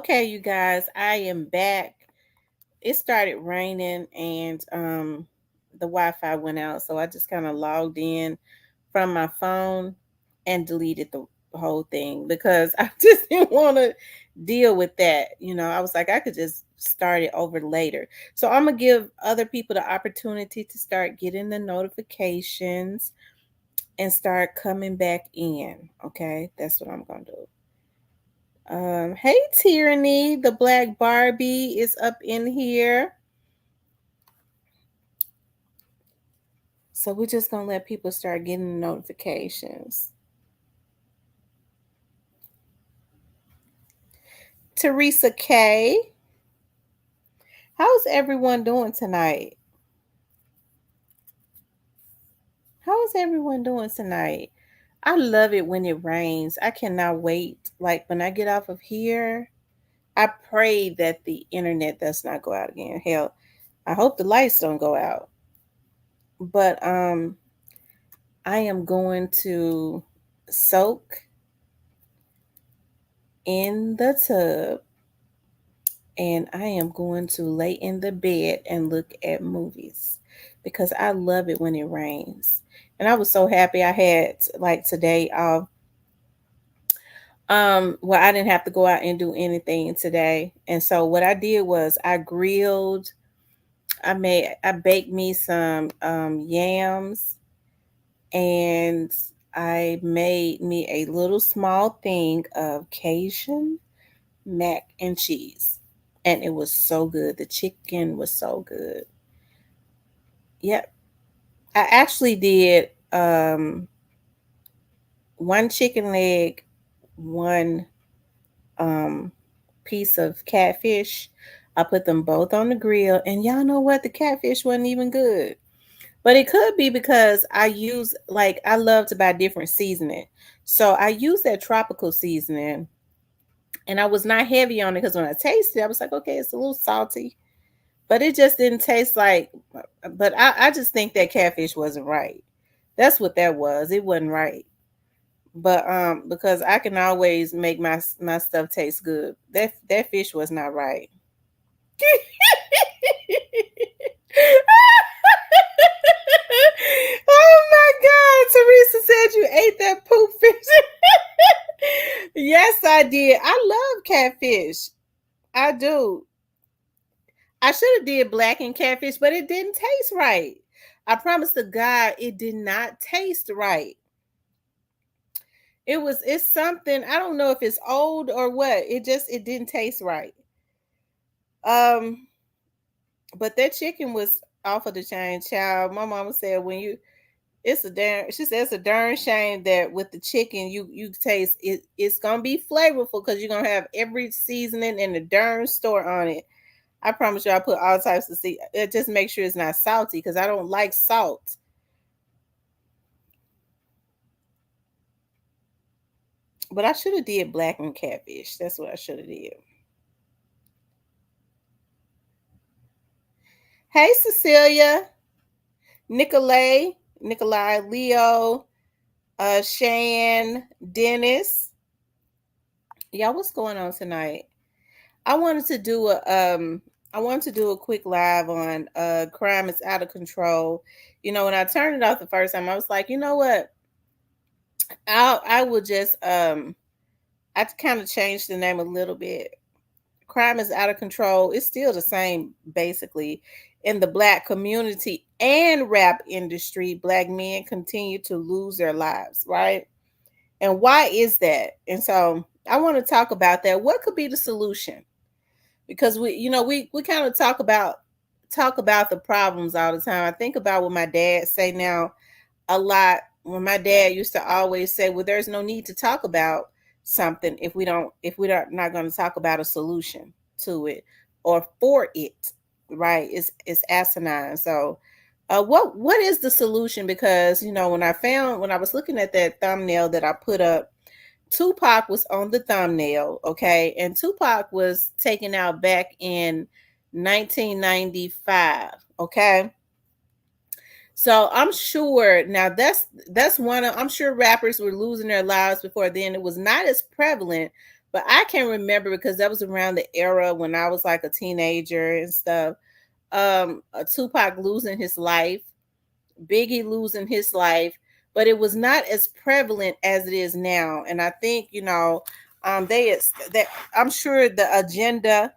Okay, you guys, I am back. It started raining and the Wi-Fi went out, so I just kind of logged in from my phone and deleted the whole thing because I just didn't want to deal with that. I was like I could just start it over later. So I'm going to give other people the opportunity to start getting the notifications and start coming back in. Okay? That's what I'm going to do. Hey Tyranny, the Black Barbie is up in here. So we're just gonna let people start getting the notifications. Teresa K, how's everyone doing tonight? How's everyone doing tonight? I love it when it rains. I cannot wait. Like when I get off of here, I pray that the internet does not go out again. Hell, I hope the lights don't go out. But I am going to soak in the tub and I am going to lay in the bed and look at movies because I love it when it rains. And I was so happy I had like today off. Well, I didn't have to go out and do anything today. And so what I did was I grilled, I baked me some yams, and I made me a little small thing of Cajun mac and cheese. And it was so good. The chicken was so good. Yep. I actually did one chicken leg, one um piece of catfish. I put them both on the grill, and y'all know what? The catfish wasn't even good. But it could be because I love to buy different seasoning. So I use that tropical seasoning, and I was not heavy on it because when I tasted it, I was like, okay, it's a little salty, but it just didn't taste like. But I just think that catfish wasn't right. That's what that was. It wasn't right. But because I can always make my stuff taste good. That fish was not right. Oh my God, Teresa said you ate that poop fish. Yes, I did. I love catfish. I do. I should have did blackened catfish, but it didn't taste right. I promise to God, it did not taste right. It's something, I don't know if it's old or what. It didn't taste right. Um, but that chicken was off of the chain, child. My mama said when you she said it's a darn shame that with the chicken you taste it's gonna be flavorful because you're gonna have every seasoning in the darn store on it. I promise you I put all types of it just make sure it's not salty because I don't like salt. But I should have did blackened catfish. That's what I should have did. Hey Cecilia, Nikolai, Leo, Shan, Dennis. Y'all, what's going on tonight? I wanted to do a quick live on crime is out of control. When I turned it off the first time, I was like, you know what? I will just I kind of changed the name a little bit. Crime is out of control. It's still the same basically. In the black community and rap industry, black men continue to lose their lives, right? And why is that? And so I want to talk about that. What could be the solution? Because we kind of talk about the problems all the time. I think about what my dad say now a lot. When my dad used to always say, well, there's no need to talk about something if we're not going to talk about a solution to it or for it, right? It's asinine. So what is the solution? Because when I was looking at that thumbnail that I put up, Tupac was on the thumbnail, okay? And Tupac was taken out back in 1995, okay? So I'm sure now that's one of I'm sure rappers were losing their lives before then. It was not as prevalent, But I can remember because that was around the era when I was like a teenager and stuff. Tupac losing his life, Biggie losing his life, but it was not as prevalent as it is now. And I think, that I'm sure the agenda,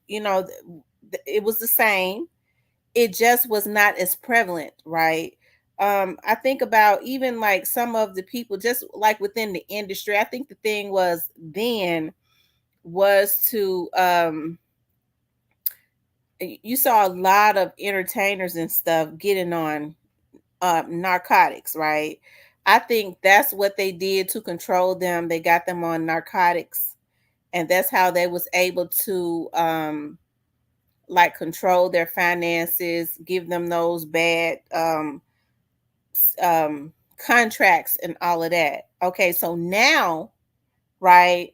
it was the same. It just was not as prevalent, right? I think about even like some of the people just like within the industry. I think the thing was then was to you saw a lot of entertainers and stuff getting on narcotics, right? I think that's what they did to control them. They got them on narcotics, and that's how they was able to like control their finances, give them those bad contracts and all of that. Okay, so now, right?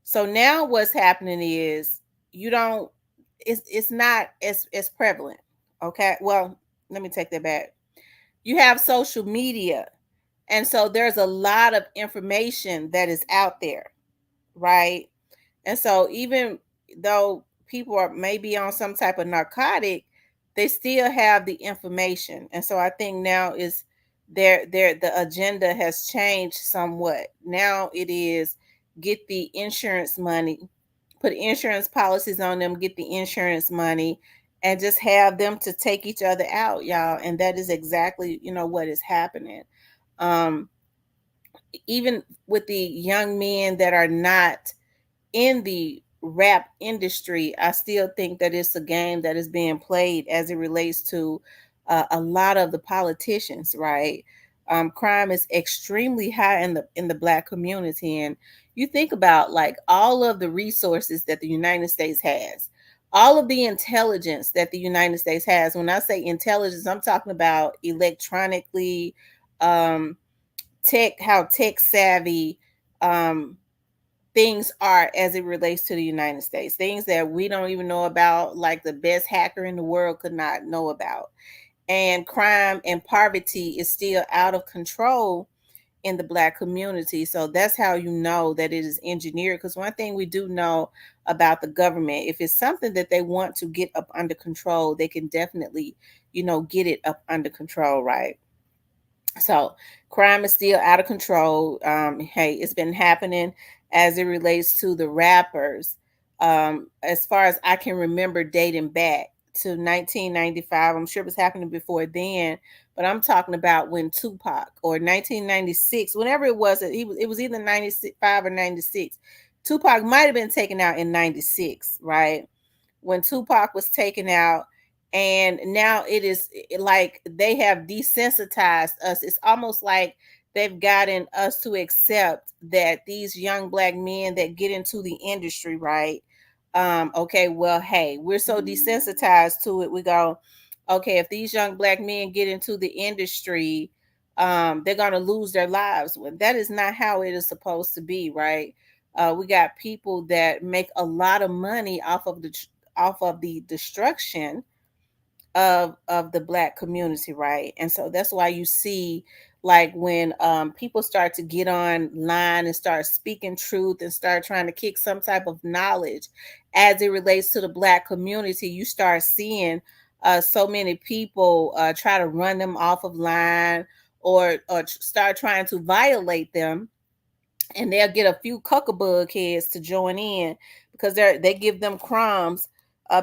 So now what's happening is you don't it's not as prevalent. Okay? Well, let me take that back. You have social media. And so there's a lot of information that is out there, right? And so even though people are maybe on some type of narcotic, they still have the information. And so I think now is their the agenda has changed somewhat. Now it is get the insurance money, put insurance policies on them, get the insurance money, and just have them to take each other out, y'all. And that is exactly, what is happening. Um, Even with the young men that are not in the rap industry, I still think that it's a game that is being played as it relates to a lot of the politicians, right? Crime is extremely high in the black community, and you think about like all of the resources that the United States has, all of the intelligence that the United States has. When I say intelligence, I'm talking about electronically, um, how tech savvy. Um, Things are as it relates to the United States, things that we don't even know about, like the best hacker in the world could not know about. And crime and poverty is still out of control in the black community. So that's how you know that it is engineered. Because one thing we do know about the government, if it's something that they want to get up under control, they can definitely, get it up under control, right? So crime is still out of control. Hey, it's been happening as it relates to the rappers. As far as I can remember, dating back to 1995, I'm sure it was happening before then, but I'm talking about when Tupac or 1996, whenever it was, it was either 95 or 96. Tupac might have been taken out in 96, right? When Tupac was taken out, and now it is like they have desensitized us. It's almost like they've gotten us to accept that these young black men that get into the industry, right? Okay, well, hey, we're so desensitized to it. We go, okay, if these young black men get into the industry, they're gonna lose their lives. Well, that is not how it is supposed to be, right? We got people that make a lot of money off of the destruction of the black community, right? And so that's why you see like when people start to get online and start speaking truth and start trying to kick some type of knowledge as it relates to the black community, you start seeing so many people try to run them off of line or start trying to violate them, and they'll get a few cuckabug heads to join in because they give them crumbs,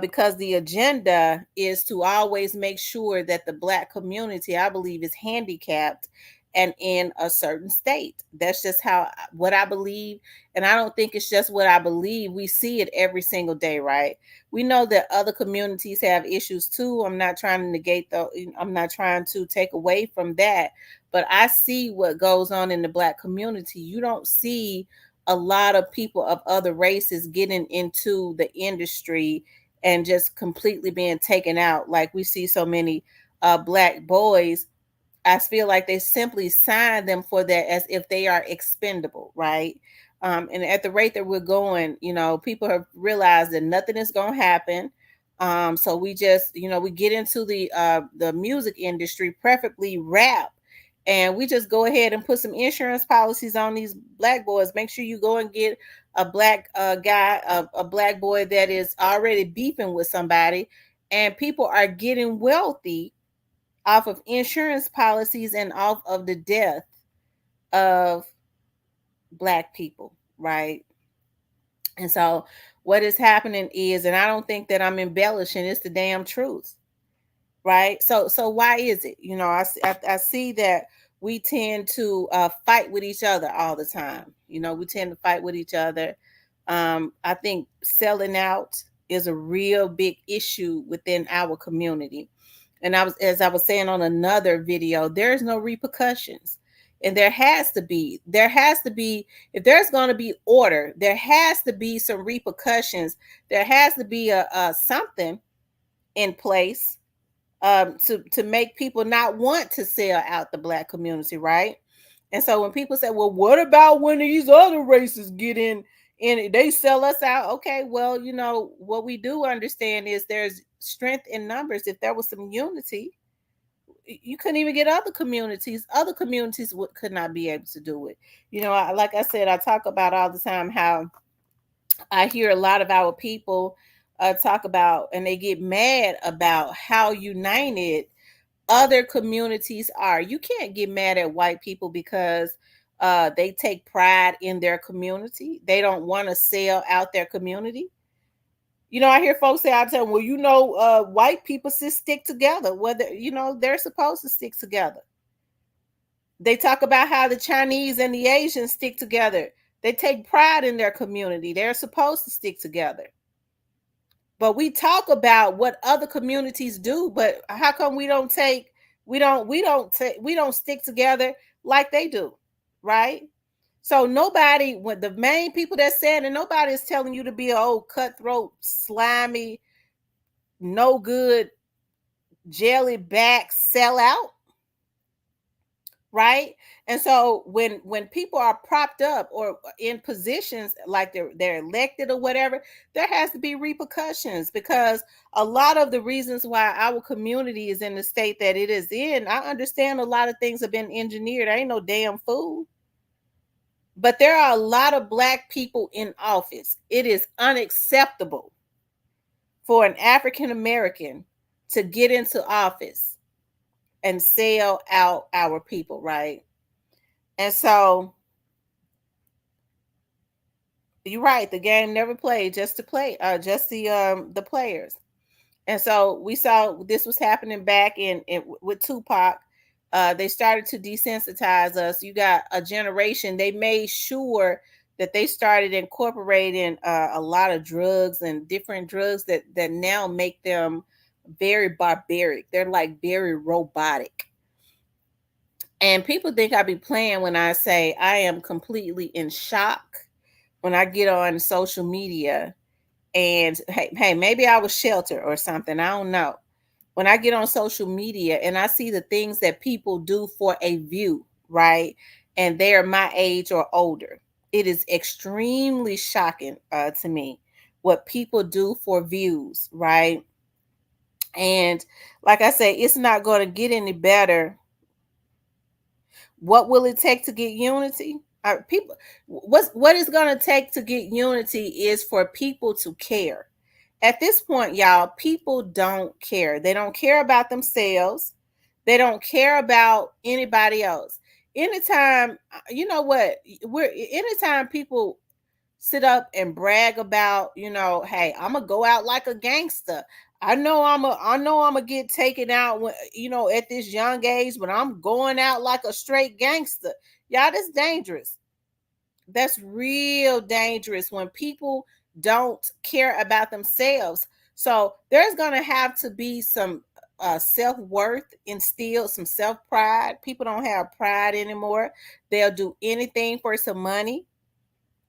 because the agenda is to always make sure that the black community, I believe, is handicapped and in a certain state. That's just how what I believe. And I don't think it's just what I believe. We see it every single day, right? We know that other communities have issues too. I'm not trying to negate though, I'm not trying to take away from that, but I see what goes on in the black community. You don't see a lot of people of other races getting into the industry and just completely being taken out. Like we see so many black boys, I feel like they simply sign them for that as if they are expendable, right? And at the rate that we're going, people have realized that nothing is going to happen. So we just, we get into the music industry, preferably rap, and we just go ahead and put some insurance policies on these black boys. Make sure you go and get a black guy, a black boy that is already beefing with somebody, and people are getting wealthy off of insurance policies and off of the death of black people, right? And so what is happening is, and I don't think that I'm embellishing, it's the damn truth, right? So why is it? I see that we tend to fight with each other all the time. We tend to fight with each other. I think selling out is a real big issue within our community. And as I was saying on another video, there's no repercussions. And there has to be, if there's going to be order, there has to be some repercussions. There has to be a something in place to make people not want to sell out the black community, right? And so when people say, "Well, what about when these other races get in it, they sell us out?" Okay, well, what we do understand is there's strength in numbers. If there was some unity, you couldn't even get other communities. Other communities could not be able to do it. Like I said, I talk about all the time how I hear a lot of our people talk about, and they get mad about how united other communities are. You can't get mad at white people because they take pride in their community. They don't want to sell out their community. I hear folks say, I tell them, well, white people stick together. Whether, they're supposed to stick together. They talk about how the Chinese and the Asians stick together. They take pride in their community. They're supposed to stick together. But we talk about what other communities do, but how come we don't stick together like they do, right? So nobody, when the main people that said, and nobody is telling you to be an old cutthroat, slimy, no good, jelly back sellout, right? And so when people are propped up or in positions like they're elected or whatever, there has to be repercussions, because a lot of the reasons why our community is in the state that it is in, I understand a lot of things have been engineered. I ain't no damn fool. But there are a lot of black people in office. It is unacceptable for an African American to get into office and sell out our people, right? And so you're right, the game never played just to play, just the players. And so we saw this was happening back in with Tupac. They started to desensitize us. You got a generation, they made sure that they started incorporating a lot of drugs and different drugs that now make them very barbaric. They're like very robotic. And people think I be playing when I say I am completely in shock when I get on social media. And hey, maybe I was sheltered or something. I don't know. When I get on social media and I see the things that people do for a view, right? And they're my age or older, it is extremely shocking to me what people do for views, right? And like I say, it's not going to get any better. What will it take to get unity? People, what is going to take to get unity is for people to care. At this point, y'all, people don't care. They don't care about themselves. They don't care about anybody else. Anytime, you know what? Anytime people sit up and brag about, hey, I'm gonna go out like a gangster. I know I'm gonna get taken out when, at this young age, but I'm going out like a straight gangster. Y'all, that's dangerous. That's real dangerous when people don't care about themselves. So there's gonna have to be some self-worth instilled, some self-pride. People don't have pride anymore. They'll do anything for some money,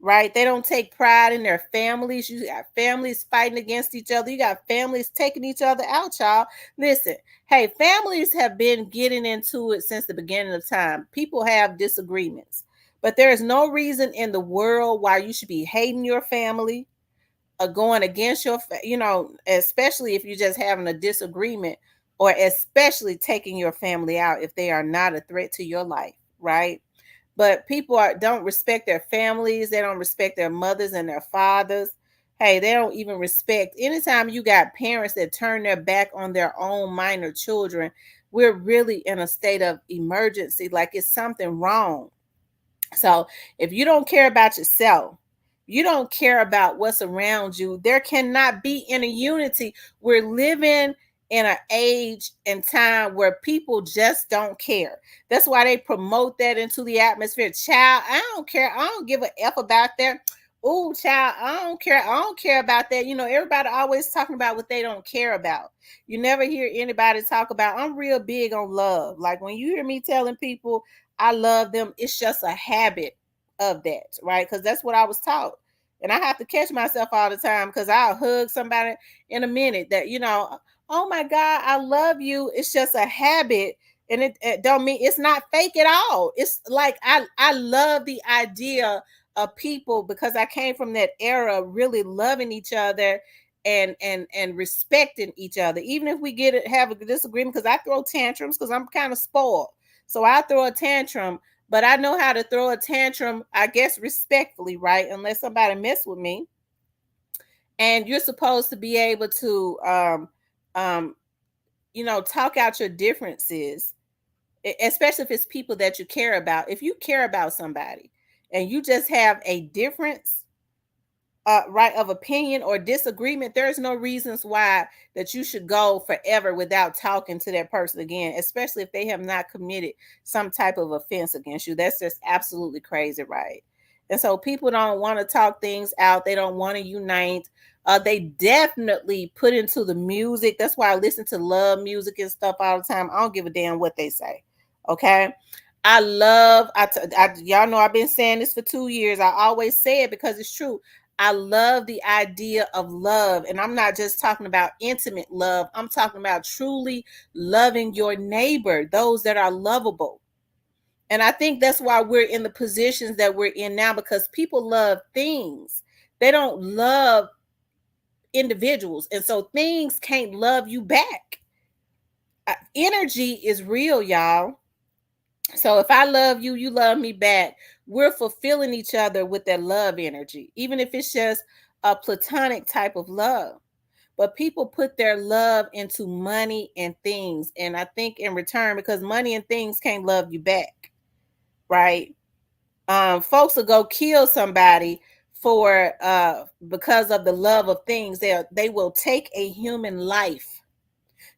right? They don't take pride in their families. You got families fighting against each other. You got families taking each other out, y'all. Listen, hey, families have been getting into it since the beginning of time. People have disagreements, but there is no reason in the world why you should be hating your family or going against especially if you're just having a disagreement. or especially taking your family out if they are not a threat to your life, right? But people don't respect their families. They don't respect their mothers and their fathers. Hey, they don't even respect. Anytime you got parents that turn their back on their own minor children, we're really in a state of emergency, like it's something wrong. So if you don't care about yourself, you don't care about what's around you, there cannot be any unity. We're living in an age and time where people just don't care. That's why they promote that into the atmosphere. Child, I don't care. I don't give a F about that. Oh, child, I don't care. I don't care about that. You know, everybody always talking about what they don't care about. You never hear anybody talk about, I'm real big on love. Like when you hear me telling people I love them, it's just a habit of that, right? Because that's what I was taught. And I have to catch myself all the time because I'll hug somebody in a minute that, oh my God, I love you. It's just a habit. And it don't mean it's not fake at all. It's like I love the idea of people because I came from that era really loving each other and respecting each other. Even if we have a disagreement, because I throw tantrums because I'm kind of spoiled. So I throw a tantrum, but I know how to throw a tantrum, I guess, respectfully, right? Unless somebody mess with me. And you're supposed to be able to, um, talk out your differences, especially if it's people that you care about. If you care about somebody and you just have a difference, right, of opinion or disagreement, there's no reasons why that you should go forever without talking to that person again, especially if they have not committed some type of offense against you. That's just absolutely crazy, right? And so people don't want to talk things out. They don't want to unite. They definitely put into the music. That's why I listen to love music and stuff all the time. I don't give a damn what they say. Okay. Y'all know I've been saying this for 2 years. I always say it because it's true. I love the idea of love. And I'm not just talking about intimate love. I'm talking about truly loving your neighbor, those that are lovable. And I think that's why we're in the positions that we're in now, because people love things. They don't love individuals. And so things can't love you back. Energy is real, y'all. So if I love you, you love me back. We're fulfilling each other with that love energy, even if it's just a platonic type of love. But people put their love into money and things. And I think in return, because money and things can't love you back, right? Folks will go kill somebody for because of the love of things. They will take a human life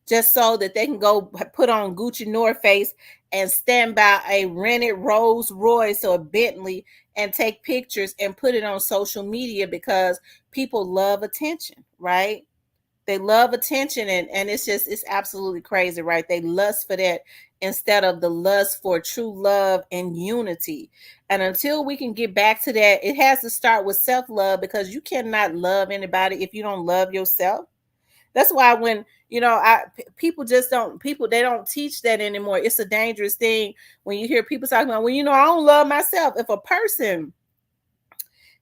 just so that they can go put on Gucci North Face and stand by a rented Rolls Royce or Bentley and take pictures and put it on social media because people love attention, right? They love attention, and it's absolutely crazy, right? They lust for that instead of the lust for true love and unity. And until we can get back to that, it has to start with self-love, because you cannot love anybody if you don't love yourself. That's why when people just don't people they don't teach that anymore. It's a dangerous thing when you hear people talking about, well, I don't love myself. If a person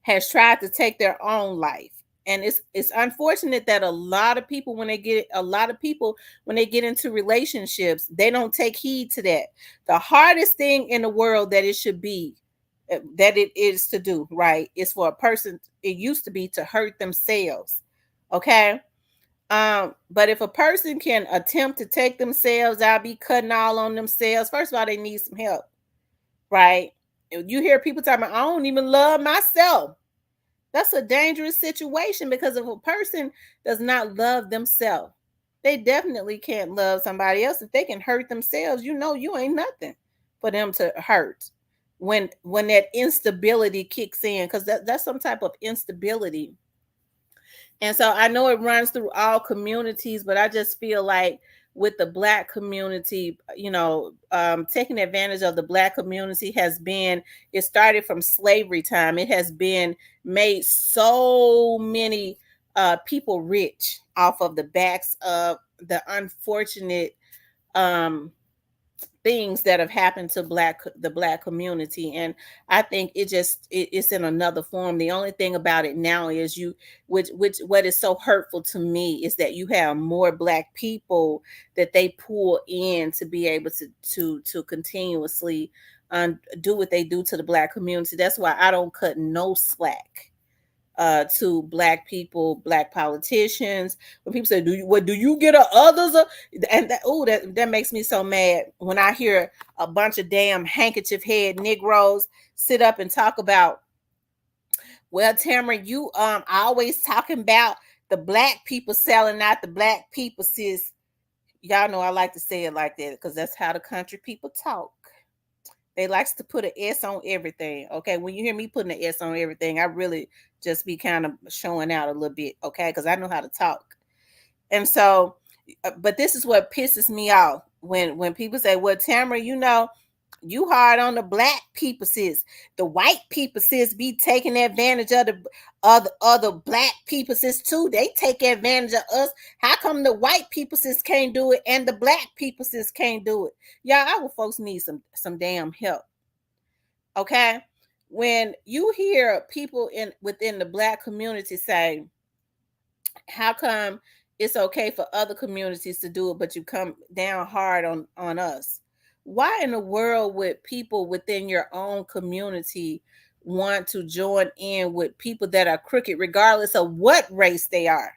has tried to take their own life, and it's unfortunate that a lot of people when they get into relationships, they don't take heed to that. The hardest thing in the world that it should be, that it is to do, right, is for a person, it used to be, to hurt themselves. Okay. But if a person can attempt to take themselves out, be cutting all on themselves, first of all, they need some help, right? You hear people talking about, I don't even love myself. That's a dangerous situation, because if a person does not love themselves, they definitely can't love somebody else. If they can hurt themselves, you ain't nothing for them to hurt. When that instability kicks in, because that's some type of instability. And so I know it runs through all communities, but I just feel like with the Black community, taking advantage of the Black community it started from slavery time. It has been made so many people rich off of the backs of the unfortunate, um, things that have happened to the black community. And I think it's in another form. The only thing about it now is which what is so hurtful to me is that you have more black people that they pull in to be able to continuously do what they do to the black community. That's why I don't cut no slack to black people, black politicians. When people say, do you get a others?" And that makes me so mad when I hear a bunch of damn handkerchief head Negroes sit up and talk about, "Well, Tamara, you always talking about the black people selling out the black people, sis." Y'all know I like to say it like that because that's how the country people talk. They likes to put an S on everything. Okay, when you hear me putting an S on everything, I really just be kind of showing out a little bit. Okay, because I know how to talk. And so, but this is what pisses me off when people say, "Well, Tamara, you hard on the black people, sis. The white people, sis, be taking advantage of the other black people, sis, too. They take advantage of us. How come the white people, sis, can't do it and the black people, sis, can't do it?" Y'all, our folks need some damn help. Okay, when you hear people within the black community say, "How come it's okay for other communities to do it, but you come down hard on us?" Why in the world would people within your own community want to join in with people that are crooked, regardless of what race they are,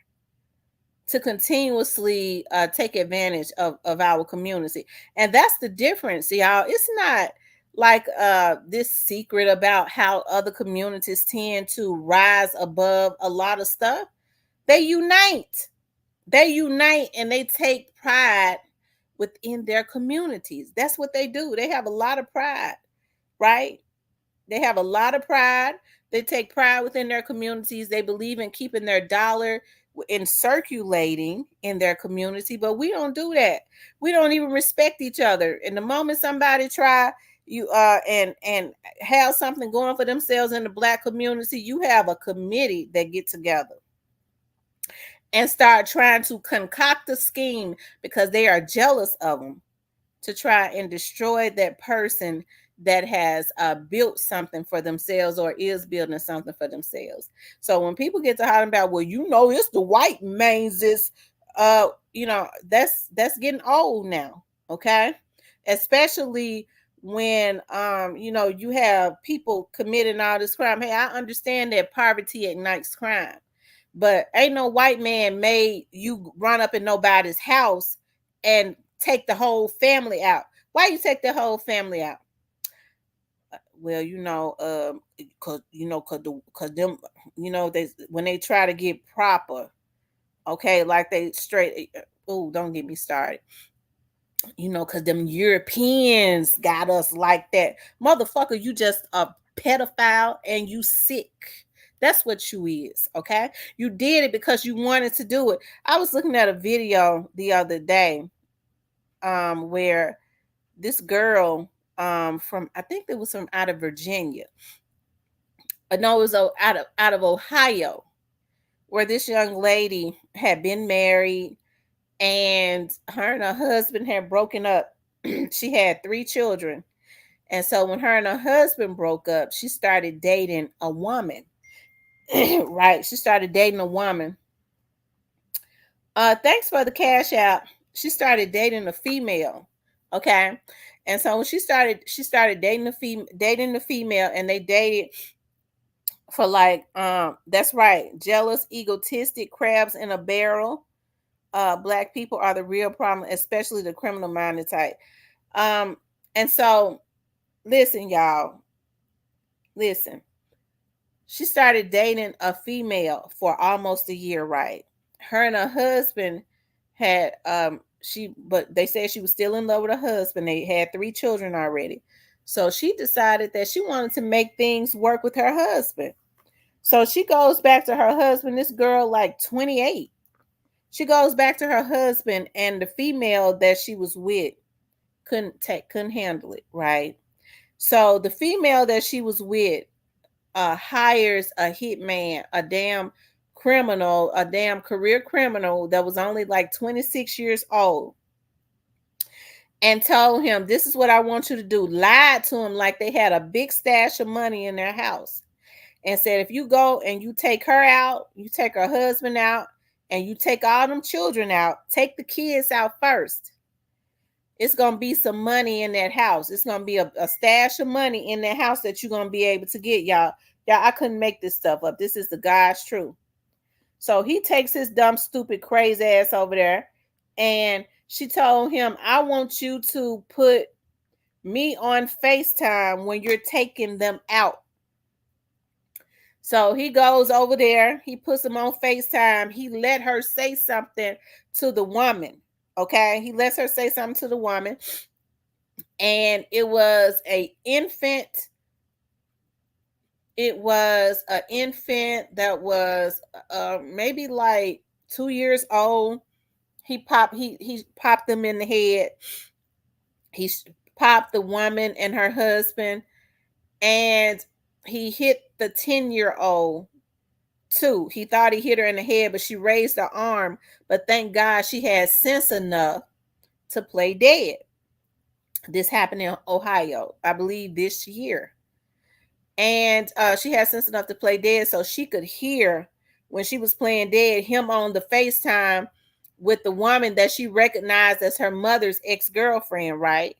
to continuously take advantage of our community? And that's the difference, y'all. It's not like this secret about how other communities tend to rise above a lot of stuff. They unite. They unite and they take pride within their communities. That's what they do. They have a lot of pride, right? They have a lot of pride. They take pride within their communities. They believe in keeping their dollar in circulating in their community, but we don't do that. We don't even respect each other. And the moment somebody try you and have something going for themselves in the black community, you have a committee that get together and start trying to concoct a scheme because they are jealous of them to try and destroy that person that has built something for themselves or is building something for themselves. So when people get to hollering about, "Well, it's the white mains," that's getting old now. Okay, especially when you have people committing all this crime. Hey, I understand that poverty ignites crime, but ain't no white man made you run up in nobody's house and take the whole family out. Why you take the whole family out? Well, cause them, they when they try to get proper, okay, like they straight. Oh, don't get me started. Cause them Europeans got us like that, motherfucker. You just a pedophile and you sick. That's what you is, okay? You did it because you wanted to do it. I was looking at a video the other day, where this girl, from, I think it was from out of Virginia. No, it was out of Ohio, where this young lady had been married and her husband had broken up. She had 3 children. And so when her and her husband broke up, she started dating a woman. Right? She started dating a woman. Thanks for the cash out. She started dating a female. Okay. And so when she started dating the female, and they dated for like, that's right, jealous, egotistic crabs in a barrel. Black people are the real problem, especially the criminal minded type. And so listen, y'all, listen. She started dating a female for almost a year, right? Her and her husband had but they said she was still in love with her husband. They had 3 children already. So she decided that she wanted to make things work with her husband. So she goes back to her husband, this girl like 28. She goes back to her husband, and the female that she was with couldn't handle it, right? So the female that she was with hires a hitman, a damn criminal, a damn career criminal that was only like 26 years old. and told him, this is what I want you to do. Lied to him like they had a big stash of money in their house, and said, if you go and you take her out, you take her husband out, and you take all them children out, take the kids out first. It's going to be some money in that house. It's going to be a stash of money in that house that you're going to be able to get, y'all. Y'all, I couldn't make this stuff up. This is the God's truth. So he takes his dumb, stupid, crazy ass over there, and she told him, I want you to put me on FaceTime when you're taking them out. So he goes over there, he puts him on FaceTime. He let her say something to the woman. Okay. He lets her say something to the woman. And it was an infant. It was an infant that was maybe like 2 years old. He popped them in the head. He popped the woman and her husband, and he hit the 10-year-old too. He thought he hit her in the head, but she raised her arm. But thank God she had sense enough to play dead. This happened in Ohio, I believe, this year. And she had sense enough to play dead, so she could hear when she was playing dead him on the FaceTime with the woman that she recognized as her mother's ex-girlfriend, right?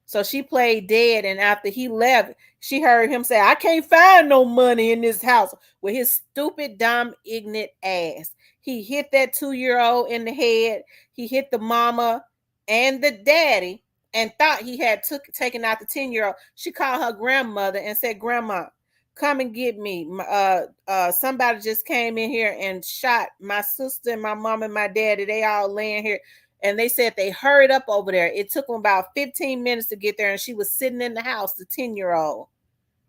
So she played dead, and after he left, she heard him say, I can't find no money in this house, with his stupid, dumb, ignorant ass. He hit that 2-year-old in the head. He hit the mama and the daddy, and thought he had taken out the 10-year-old. She called her grandmother and said, Grandma, come and get me. Somebody just came in here and shot my sister and my mom and my daddy. They all laying here. And they said they hurried up over there. It took them about 15 minutes to get there. And she was sitting in the house, the 10-year-old,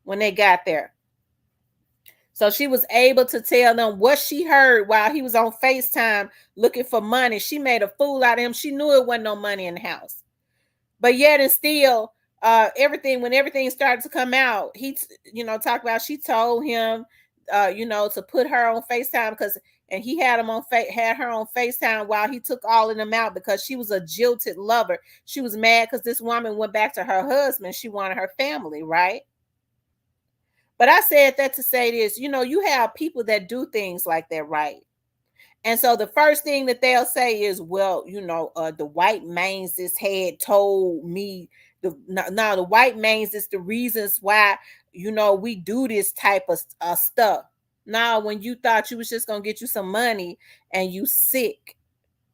when they got there. So she was able to tell them what she heard while he was on FaceTime looking for money. She made a fool out of him. She knew it wasn't no money in the house. But yet and still, when everything started to come out, he, talked about, she told him, to put her on FaceTime and he had her on FaceTime while he took all of them out because she was a jilted lover. She was mad because this woman went back to her husband. She wanted her family, right? But I said that to say this, you have people that do things like that, right? And so the first thing that they'll say is, well, the white mains this had told me, the white mains is the reasons why, we do this type of stuff. Now, when you thought you was just going to get you some money and you sick,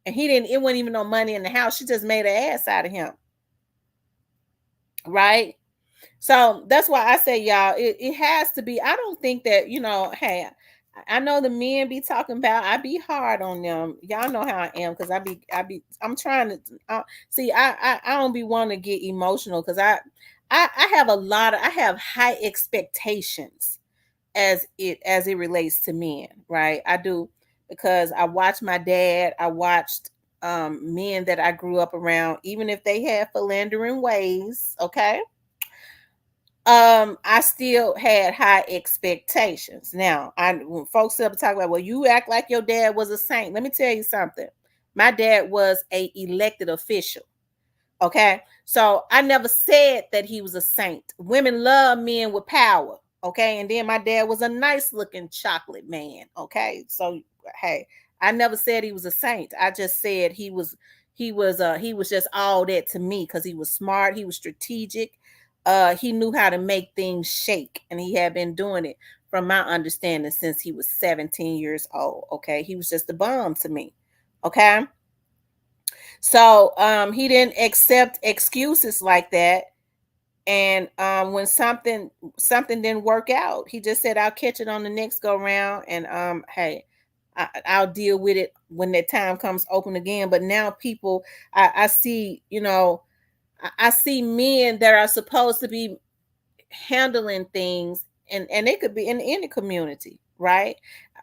and it wasn't even no money in the house. She just made an ass out of him. Right? So that's why I say, y'all, it has to be. I don't think that, hey, I know the men be talking about, I be hard on them. Y'all know how I am, because I'm trying to see. I don't be wanting to get emotional, because I have high expectations as it relates to men, right? I do, because I watched my dad. I watched men that I grew up around, even if they had philandering ways, okay? I still had high expectations. Now, when folks up talk about, well, you act like your dad was a saint. Let me tell you something. My dad was a elected official. Okay. So I never said that he was a saint. Women love men with power. Okay. And then my dad was a nice looking chocolate man. Okay. So hey, I never said he was a saint. I just said he was just all that to me, because he was smart, he was strategic. He knew how to make things shake, and he had been doing it, from my understanding, since he was 17 years old. Okay. He was just a bomb to me. Okay. So he didn't accept excuses like that. And when something didn't work out, he just said, I'll catch it on the next go round. And hey, I'll deal with it when that time comes open again. But now people, I see, I see men that are supposed to be handling things, and they could be in any community, right?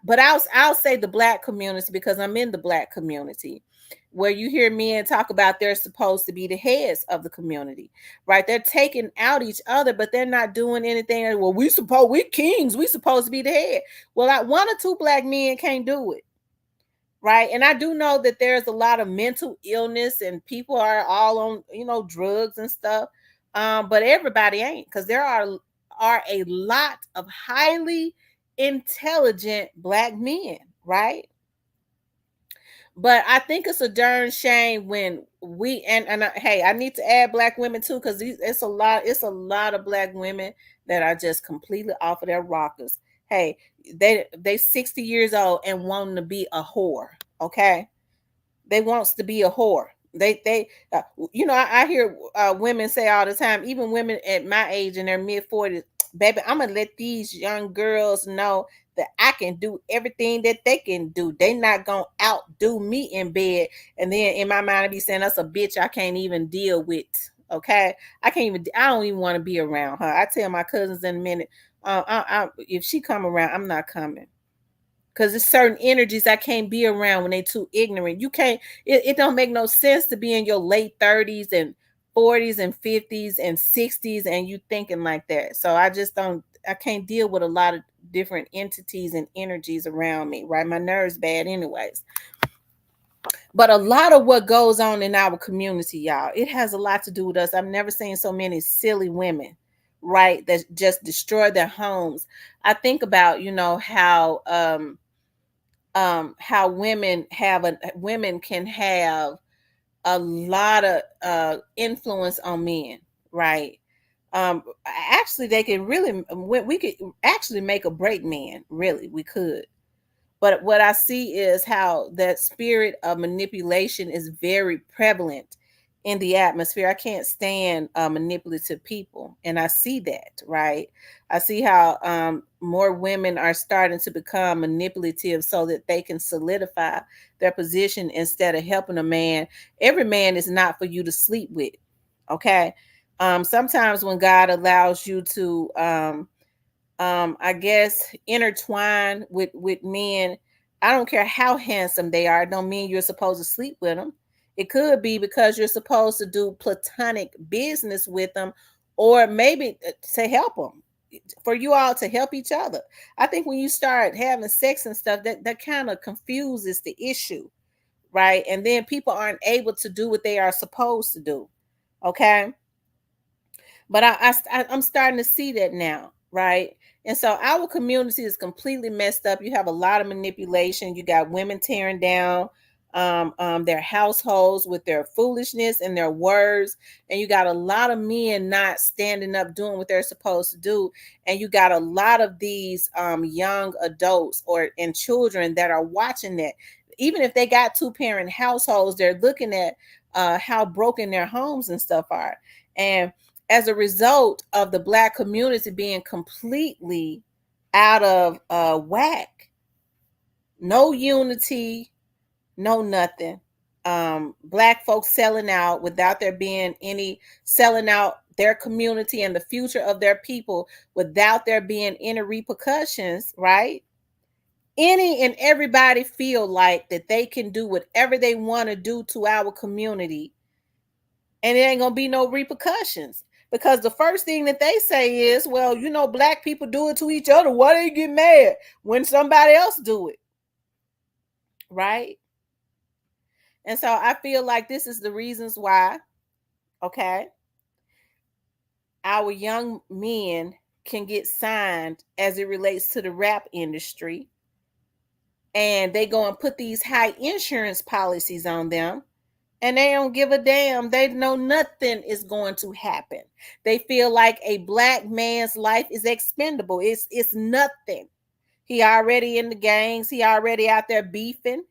But I'll say the Black community, because I'm in the Black community, where you hear men talk about they're supposed to be the heads of the community, right? They're taking out each other, but they're not doing anything. Well, we kings, we supposed to be the head. Well, one or two Black men can't do it, right? And I do know that there's a lot of mental illness and people are all on, drugs and stuff. But everybody ain't, because there are a lot of highly intelligent black men, right? But I think it's a darn shame when we hey, I need to add black women too, because it's a lot of black women that are just completely off of their rockers. Hey, they 60 years old and wanting to be a whore. Okay, they wants to be a whore. I hear women say all the time, even women at my age in their mid 40s, baby, I'm gonna let these young girls know that I can do everything that they can do. They not gonna outdo me in bed. And then in my mind, I be saying that's a bitch I can't even deal with. Okay, I don't even want to be around her. I tell my cousins in a minute, if she come around, I'm not coming, because there's certain energies I can't be around when they too ignorant. You can't. It don't make no sense to be in your late 30s and 40s and 50s and 60s and you thinking like that. So I just don't. I can't deal with a lot of different entities and energies around me. Right, my nerves bad, anyways. But a lot of what goes on in our community, y'all, it has a lot to do with us. I've never seen so many silly women, right, that just destroy their homes. I think about, how women can have a lot of influence on men, right? Actually, they can really, we could actually make or break men, really, we could. But what I see is how that spirit of manipulation is very prevalent in the atmosphere. I can't stand manipulative people, and I see that, right? I see how more women are starting to become manipulative so that they can solidify their position instead of helping a man. Every man is not for you to sleep with, okay? Sometimes when God allows you to I guess intertwine with men, I don't care how handsome they are, it don't mean you're supposed to sleep with them. It could be because you're supposed to do platonic business with them, or maybe to help them, for you all to help each other. I think when you start having sex and stuff, that kind of confuses the issue, right? And then people aren't able to do what they are supposed to do. Okay, but I'm starting to see that now, right? And so our community is completely messed up. You have a lot of manipulation. You got women tearing down their households with their foolishness and their words, and you got a lot of men not standing up doing what they're supposed to do, and you got a lot of these young adults or and children that are watching that. Even if they got two-parent households, they're looking at how broken their homes and stuff are, and as a result of the black community being completely out of whack, no unity, no nothing. Black folks selling out without there being any, selling out their community and the future of their people without there being any repercussions, right? Any and everybody feel like that they can do whatever they want to do to our community, and it ain't gonna be no repercussions, because the first thing that they say is, well, black people do it to each other, why they get mad when somebody else do it, right? And so I feel like this is the reasons why, okay, our young men can get signed as it relates to the rap industry, and they go and put these high insurance policies on them, and they don't give a damn. They know nothing is going to happen. They feel like a black man's life is expendable. It's nothing. He already in the gangs. He already out there beefing.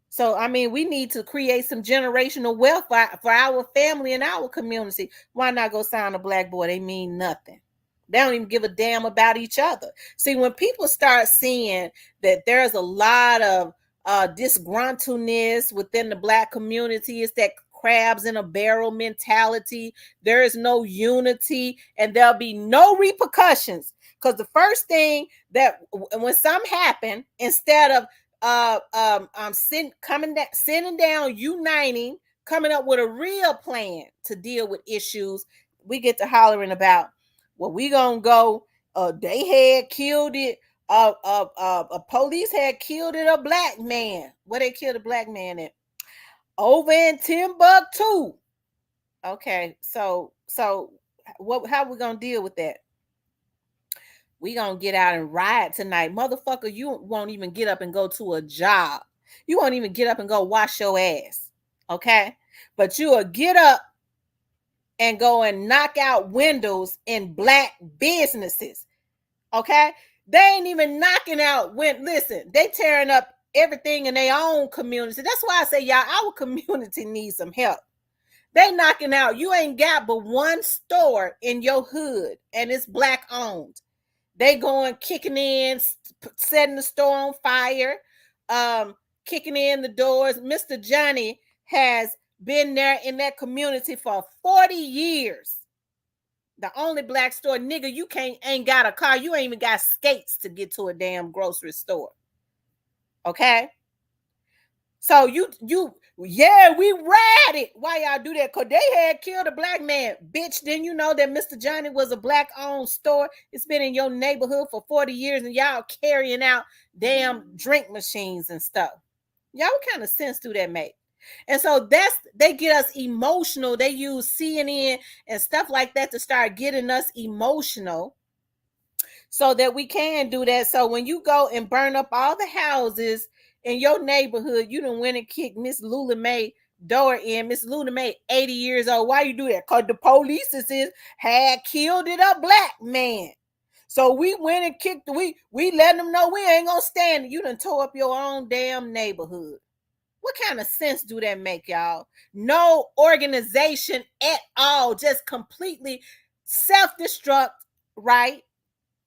So I mean, we need to create some generational wealth for our family and our community. Why not go sign a black boy? They mean nothing. They don't even give a damn about each other. See, when people start seeing that there's a lot of disgruntledness within the black community, it's that crabs in a barrel mentality. There is no unity, and there'll be no repercussions. Because the first thing that when something happen, instead of sitting down, uniting, coming up with a real plan to deal with issues, we get to hollering about, well, we gonna go, they had killed it, A police had killed a black man. Where they killed a black man at? Over in Timbuktu. Okay, so what? How we gonna deal with that? We gonna get out and riot tonight, motherfucker. You won't even get up and go to a job. You won't even get up and go wash your ass. Okay, but you will get up and go and knock out windows in black businesses. Okay, they ain't even knocking out when. Listen, they tearing up everything in their own community. That's why I say, y'all, our community needs some help. They knocking out. You ain't got but one store in your hood, and it's black owned. They going kicking in, setting the store on fire, kicking in the doors. Mr. Johnny has been there in that community for 40 years. The only black store, nigga, you ain't got a car. You ain't even got skates to get to a damn grocery store. Okay? So yeah, we ride it. Why y'all do that? Because they had killed a black man. Bitch, didn't you know that Mr. Johnny was a black-owned store? It's been in your neighborhood for 40 years, and y'all carrying out damn drink machines and stuff. Y'all, what kind of sense do that make? And so they get us emotional. They use CNN and stuff like that to start getting us emotional so that we can do that. So when you go and burn up all the houses in your neighborhood, you done went and kicked Miss Lula Mae door in. Miss Lula Mae, 80 years old. Why you do that? Because the police had killed a black man. So we went and kicked, we let them know we ain't gonna stand it. You done tore up your own damn neighborhood. What kind of sense do that make, y'all? No organization at all, just completely self-destruct, right?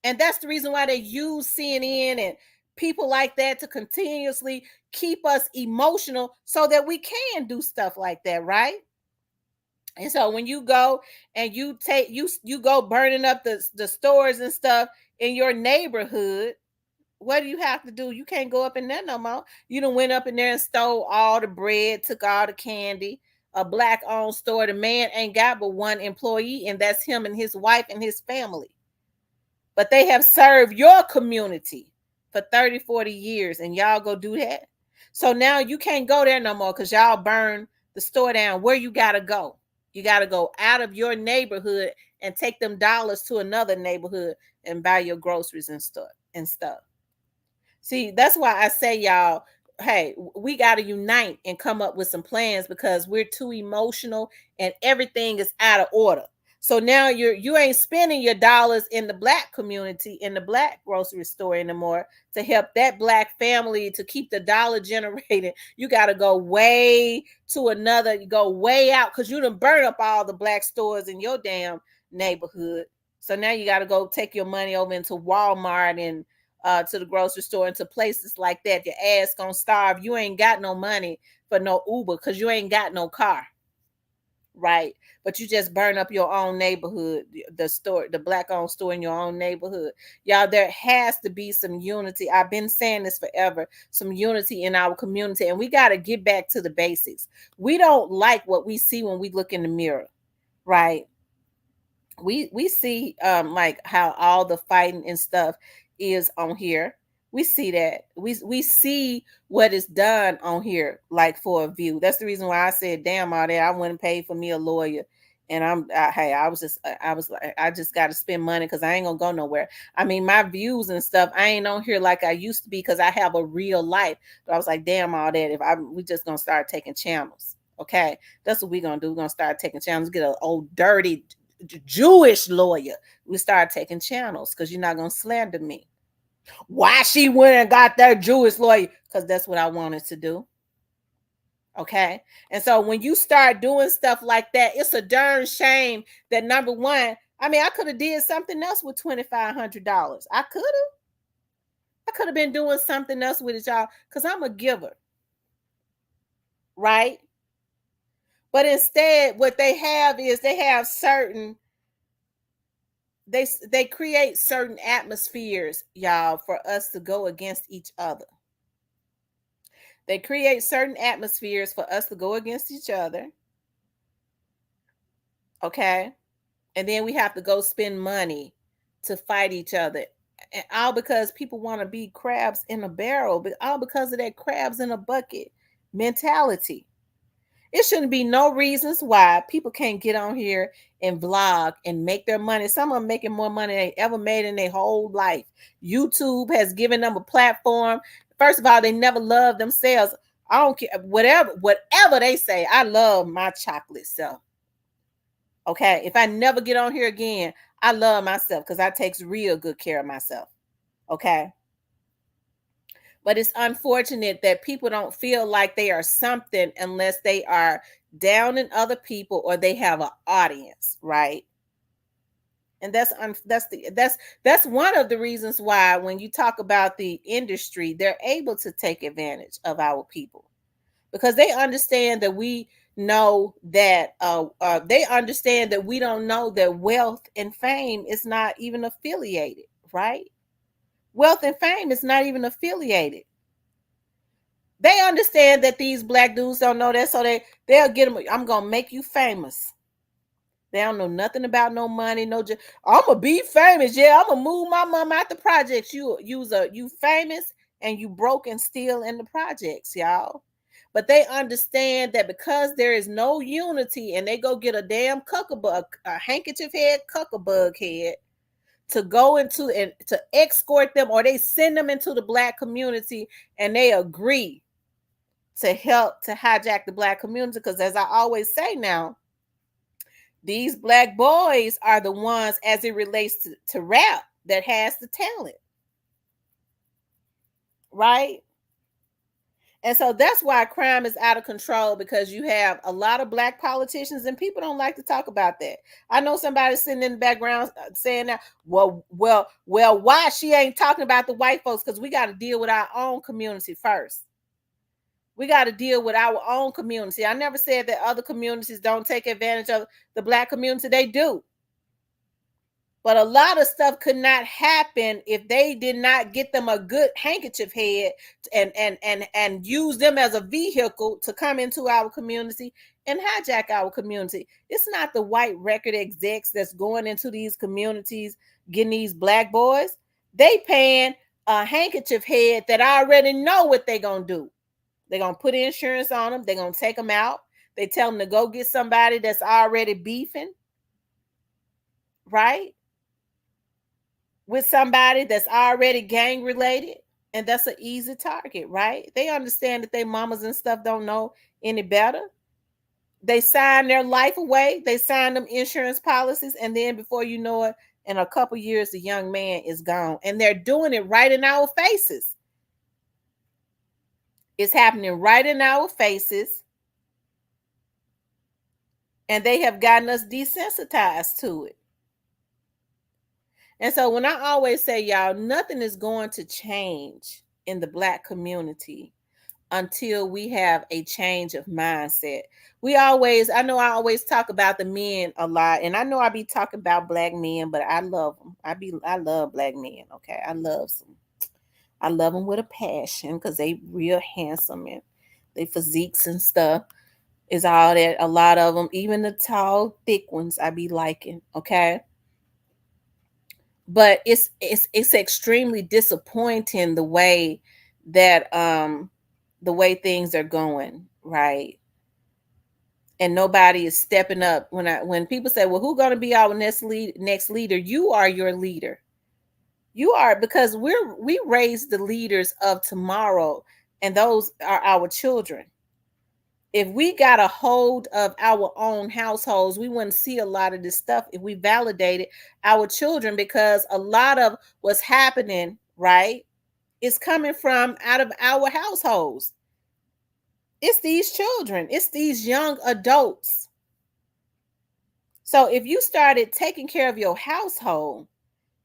And that's the reason why they use CNN and people like that to continuously keep us emotional so that we can do stuff like that, right? And so when you go and you go burning up the stores and stuff in your neighborhood, what do you have to do? You can't go up in there no more. You done went up in there and stole all the bread, took all the candy. A black owned store. The man ain't got but one employee, and that's him and his wife and his family. But they have served your community for 30, 40 years, and y'all go do that. So now you can't go there no more because y'all burn the store down. Where you gotta go? You gotta go out of your neighborhood and take them dollars to another neighborhood and buy your groceries and stuff. See, that's why I say, y'all, hey, we got to unite and come up with some plans because we're too emotional and everything is out of order. So now you ain't spending your dollars in the black community, in the black grocery store anymore to help that black family to keep the dollar generated. You got to go way to another, you go way out because you done burn up all the black stores in your damn neighborhood. So now you got to go take your money over into Walmart and to the grocery store and to places like that. Your ass gonna starve. You ain't got no money for no Uber because you ain't got no car, right? But you just burn up your own neighborhood, the store, the black owned store in your own neighborhood. Y'all, there has to be some unity. I've been saying this forever, some unity in our community, and we got to get back to the basics. We don't like what we see when we look in the mirror, right? We see like how all the fighting and stuff is on here. We see that. We see what is done on here, like for a view. That's the reason why I said, damn, all that I went and paid for me a lawyer. And hey, I was like, I just got to spend money because I ain't gonna go nowhere. I mean, my views and stuff, I ain't on here like I used to be because I have a real life. But I was like, damn, all that. We just gonna start taking channels. Okay, that's what we gonna do. We're gonna start taking channels, get an old dirty Jewish lawyer. We start taking channels because you're not gonna slander me. Why she went and got that Jewish lawyer? Because that's what I wanted to do. Okay. And so when you start doing stuff like that, it's a darn shame that number one, I mean, I could have did something else with $2,500. I could have been doing something else with it, y'all, because I'm a giver. Right? But instead, what they have is they have certain they create certain atmospheres, y'all, for us to go against each other. They create certain atmospheres for us to go against each other. Okay. And then we have to go spend money to fight each other all because people want to be crabs in a barrel, but all because of that crabs in a bucket mentality. It shouldn't be no reasons why people can't get on here and vlog and make their money. Some of them making more money than they ever made in their whole life. YouTube has given them a platform. First of all, they never loved themselves. I don't care whatever they say. I love my chocolate self. Okay, if I never get on here again, I love myself because I takes real good care of myself. Okay. But it's unfortunate that people don't feel like they are something unless they are down in other people or they have an audience, right? And that's one of the reasons why when you talk about the industry, they're able to take advantage of our people because they understand that we know that they understand that we don't know that wealth and fame is not even affiliated, right? Wealth and fame is not even affiliated. They understand that these black dudes don't know that, so they'll get them. I'm gonna make you famous. They don't know nothing about no money, no. I'm gonna be famous. Yeah, I'm gonna move my mom out the projects. You famous and you broke and still in the projects, y'all. But they understand that because there is no unity, and they go get a damn cuckabug, a handkerchief head, cuckabug head, to go into and to escort them, or they send them into the black community, and they agree to help to hijack the black community. Because as I always say now, these black boys are the ones, as it relates to rap, that has the talent, right? And so that's why crime is out of control, because you have a lot of black politicians and people don't like to talk about that. I know somebody sitting in the background saying that, well, why she ain't talking about the white folks? Because we got to deal with our own community first. We got to deal with our own community. I never said that other communities don't take advantage of the black community. They do. But a lot of stuff could not happen if they did not get them a good handkerchief head and use them as a vehicle to come into our community and hijack our community. It's not the white record execs that's going into these communities getting these black boys. They paying a handkerchief head that already know what they're gonna do. They're gonna put insurance on them. They're gonna take them out. They tell them to go get somebody that's already beefing, right? With somebody that's already gang related, and that's an easy target, right? They understand that their mamas and stuff don't know any better. They sign their life away, they sign them insurance policies, and then before you know it, in a couple years, the young man is gone. And they're doing it right in our faces. It's happening right in our faces. And they have gotten us desensitized to it. And so when I always say, y'all, nothing is going to change in the black community until we have a change of mindset. I know I always talk about the men a lot, and I know I be talking about black men, but I love them. I love black men. Okay, I love them with a passion because they real handsome and they physiques and stuff is all that. A lot of them, even the tall, thick ones, I be liking. Okay, but it's extremely disappointing that the way things are going, right? And nobody is stepping up. When people say, well, who's going to be our next leader? You are your leader. You are, because we raise the leaders of tomorrow, and those are our children. If we got a hold of our own households, we wouldn't see a lot of this stuff if we validated our children, because a lot of what's happening, right, is coming from out of our households. It's these children, it's these young adults. So if you started taking care of your household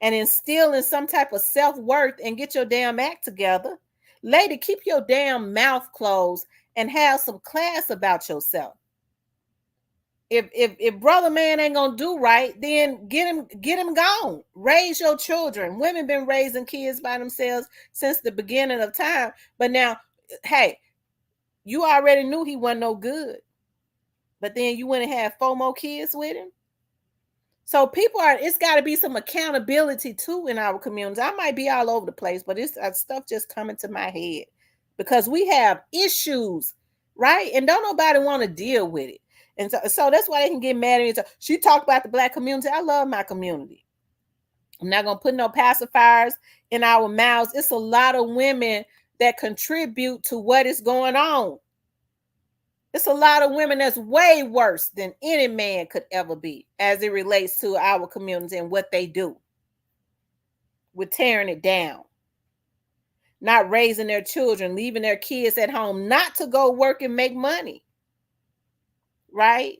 and instilling some type of self-worth and get your damn act together, lady, keep your damn mouth closed and have some class about yourself. If brother man ain't gonna do right, then get him gone. Raise your children. Women been raising kids by themselves since the beginning of time. But now, hey, you already knew he wasn't no good. But then you went and had 4 more kids with him. So it's got to be some accountability too in our communities. I might be all over the place, but it's stuff just coming to my head because we have issues, right? And don't nobody want to deal with it. And so that's why they can get mad at me. So she talked about the black community. I love my community. I'm not going to put no pacifiers in our mouths. It's a lot of women that contribute to what is going on. It's a lot of women that's way worse than any man could ever be as it relates to our community and what they do with tearing it down, not raising their children, leaving their kids at home, not to go work and make money, right?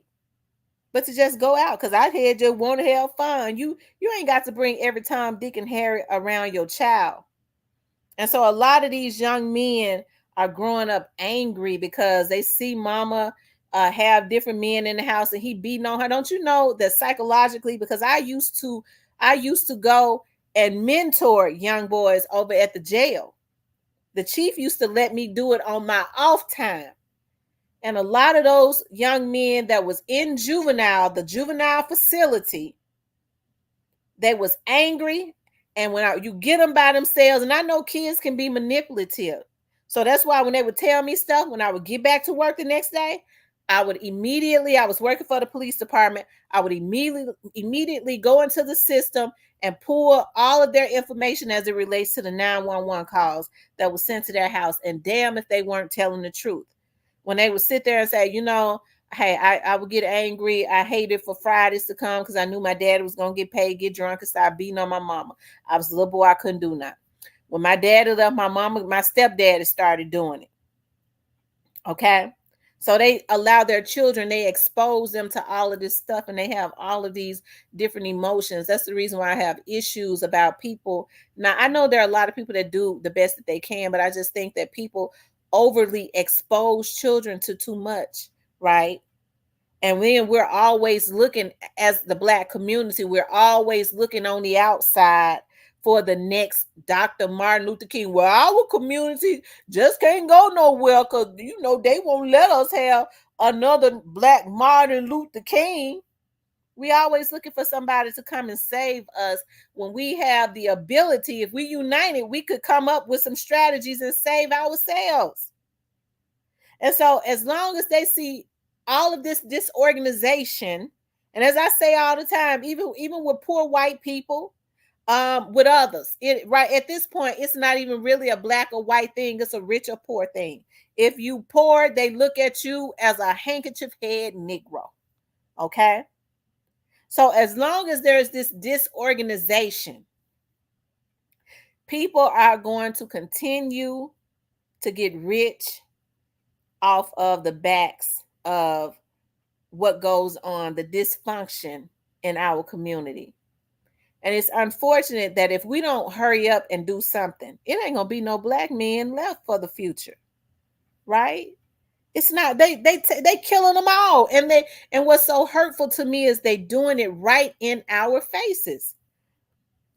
But to just go out, because I had just want to have fun. You ain't got to bring every Tom, Dick, and Harry around your child. And so a lot of these young men are growing up angry because they see mama have different men in the house and he beating on her. Don't you know that psychologically, because I used to go and mentor young boys over at the jail. The chief used to let me do it on my off time. And a lot of those young men that was in the juvenile facility, they was angry. And when you get them by themselves, and I know kids can be manipulative. So that's why when they would tell me stuff, when I would get back to work the next day, I was working for the police department. I would immediately go into the system and pull all of their information as it relates to the 911 calls that was sent to their house. And damn if they weren't telling the truth. When they would sit there and say, hey, I would get angry. I hated for Fridays to come because I knew my dad was going to get paid, get drunk, and start beating on my mama. I was a little boy. I couldn't do nothing. When my dad left, my stepdad started doing it. Okay. So they allow their children, they expose them to all of this stuff, and they have all of these different emotions. That's the reason why I have issues about people. Now, I know there are a lot of people that do the best that they can, but I just think that people overly expose children to too much, right? And then we're always looking, as the black community, we're always looking on the outside for the next Dr. Martin Luther King. Well, our community just can't go nowhere because, they won't let us have another black Martin Luther King. We always looking for somebody to come and save us when we have the ability. If we united, we could come up with some strategies and save ourselves. And so as long as they see all of this disorganization, and as I say all the time, even with poor white people, with others, right at this point, it's not even really a black or white thing. It's a rich or poor thing. If you poor, they look at you as a handkerchief head Negro. Okay. So as long as there's this disorganization, people are going to continue to get rich off of the backs of what goes on, the dysfunction in our community. And it's unfortunate that if we don't hurry up and do something, it ain't gonna be no black men left for the future, right? It's not. They killing them all, and what's so hurtful to me is they doing it right in our faces.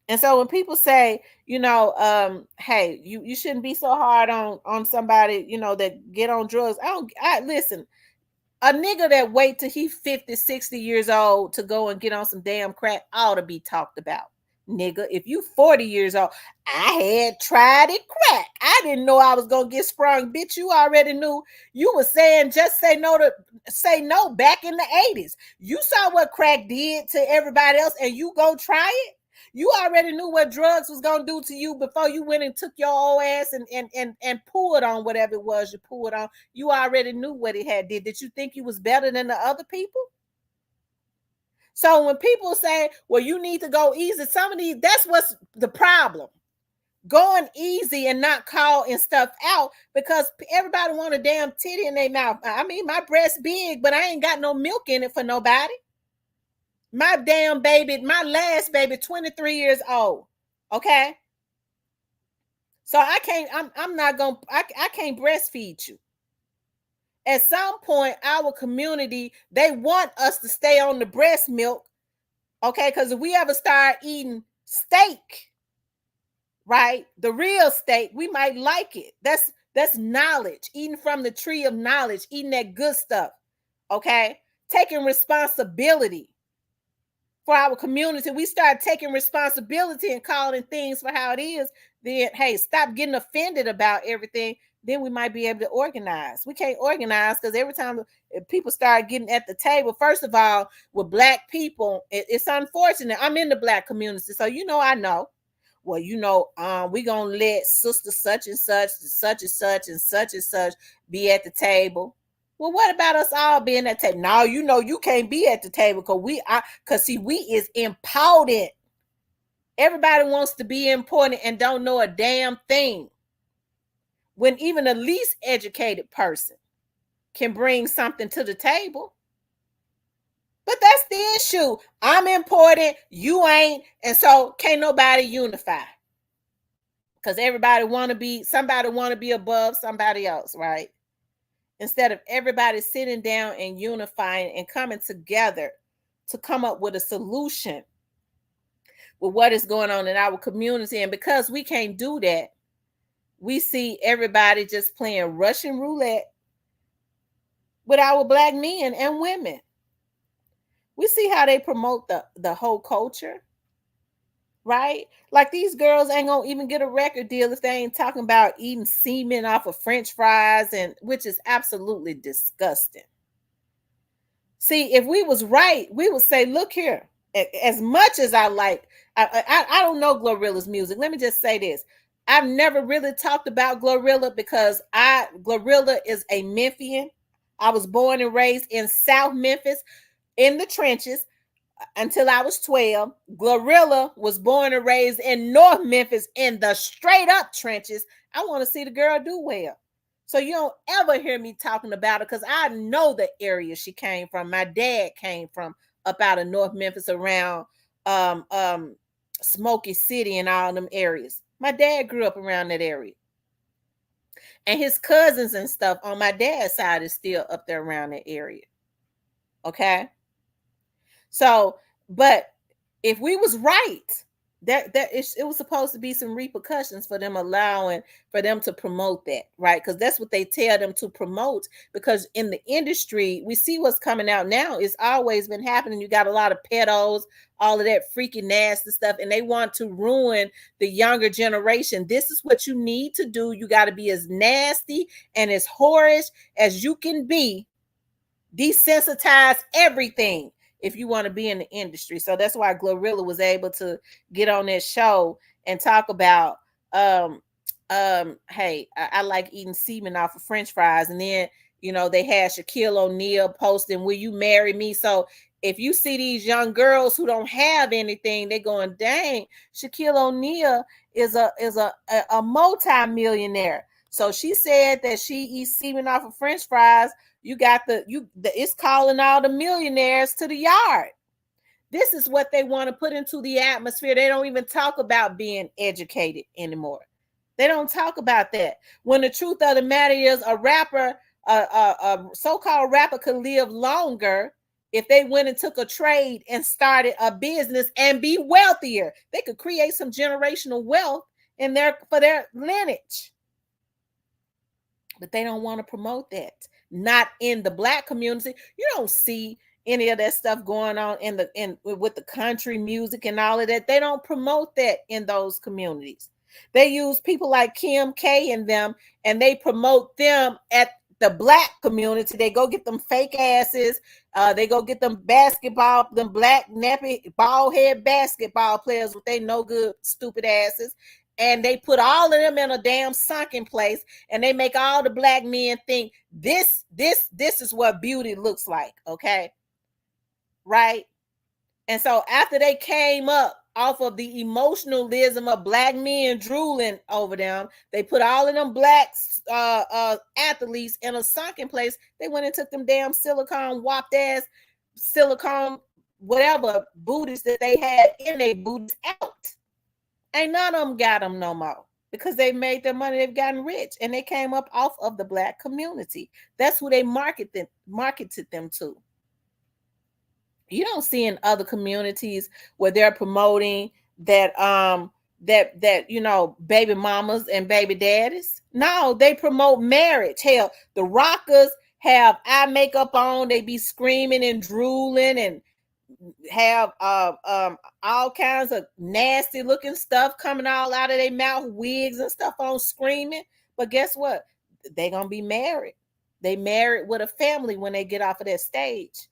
And so when people say, hey, you shouldn't be so hard on somebody, that get on drugs. I listen. A nigga that wait till he 50, 60 years old to go and get on some damn crack ought to be talked about. Nigga, if you 40 years old, I had tried it crack. I didn't know I was gonna get sprung. Bitch, you already knew. You were saying just say no back in the 80s. You saw what crack did to everybody else, and you go try it. You already knew what drugs was gonna do to you before you went and took your old ass and pulled on whatever it was you pulled on. You already knew what it had did. Did you think you was better than the other people? So when people say, well, you need to go easy, some of these, that's what's the problem. Going easy and not calling stuff out because everybody want a damn titty in their mouth. I mean, my breast big, but I ain't got no milk in it for nobody. My damn baby, my last baby, 23 years old. Okay. So I'm not going, I can't breastfeed you. At some point, our community, they want us to stay on the breast milk. Okay. Because if we ever start eating steak, right, the real steak, we might like it. That's knowledge, eating from the tree of knowledge, eating that good stuff. Okay. Taking responsibility. for our community, we start taking responsibility and calling things for how it is, then hey, stop getting offended about everything. Then we might be able to organize. We can't organize because every time people start getting at the table, first of all, with Black people, it's unfortunate. I'm in the Black community, so I know. Well, we gonna let sister such and such, such and such, and such and such be at the table. Well, what about us all being at the table? Now you can't be at the table because see, we is important. Everybody wants to be important and don't know a damn thing. When even the least educated person can bring something to the table. But that's the issue. I'm important, you ain't, and so can't nobody unify. Because somebody want to be above somebody else, right? Instead of everybody sitting down and unifying and coming together to come up with a solution with what is going on in our community. And because we can't do that, we see everybody just playing Russian roulette with our Black men and women. We see how they promote the whole culture, right? Like these girls ain't gonna even get a record deal if they ain't talking about eating semen off of French fries, and which is absolutely disgusting. See, if we was right, we would say, look here, as much as I don't know Glorilla's music. Let me just say this. I've never really talked about Glorilla because Glorilla is a Memphian. I was born and raised in South Memphis in the trenches until I was 12. Glorilla was born and raised in North Memphis in the straight up trenches. I want to see the girl do well. So you don't ever hear me talking about her because I know the area she came from. My dad came from up out of North Memphis around Smoky City and all them areas. My dad grew up around that area. And his cousins and stuff on my dad's side is still up there around that area. Okay? So, but if we was right, it was supposed to be some repercussions for them allowing for them to promote that, right? Because that's what they tell them to promote. Because in the industry, we see what's coming out now. It's always been happening. You got a lot of pedos, all of that freaky nasty stuff, and they want to ruin the younger generation. This is what you need to do. You got to be as nasty and as whorish as you can be. Desensitize everything if you want to be in the industry. So that's why Glorilla was able to get on that show and talk about hey, I like eating semen off of French fries. And then they had Shaquille O'Neal posting, will you marry me? So if you see these young girls who don't have anything, they're going, dang, Shaquille O'Neal is a multi-millionaire. So she said that she eats semen off of French fries. You got it's calling all the millionaires to the yard. This is what they want to put into the atmosphere. They don't even talk about being educated anymore. They don't talk about that. When the truth of the matter is, a so-called rapper could live longer if they went and took a trade and started a business and be wealthier. They could create some generational wealth for their lineage. But they don't want to promote that. Not in the Black community. You don't see any of that stuff going on with the country music and all of that. They don't promote that in those communities. They use people like Kim K and them, and they promote them at the Black community. They go get them fake asses. They go get them black nappy bald head basketball players with they no good stupid asses. And they put all of them in a damn sunken place, and they make all the Black men think this is what beauty looks like, okay? Right? And so after they came up off of the emotionalism of Black men drooling over them, they put all of them Black athletes in a sunken place. They went and took them damn silicone whatever booties that they had in their booties out. Ain't none of them got them no more because they made their money. They've gotten rich, and they came up off of the Black community. That's who they marketed them to. You don't see in other communities where they're promoting that baby mamas and baby daddies. No, they promote marriage. Hell, the rockers have eye makeup on. They be screaming and drooling and have all kinds of nasty looking stuff coming all out of their mouth, wigs and stuff on, screaming. But guess what? They gonna be married. They married with a family when they get off of that stage.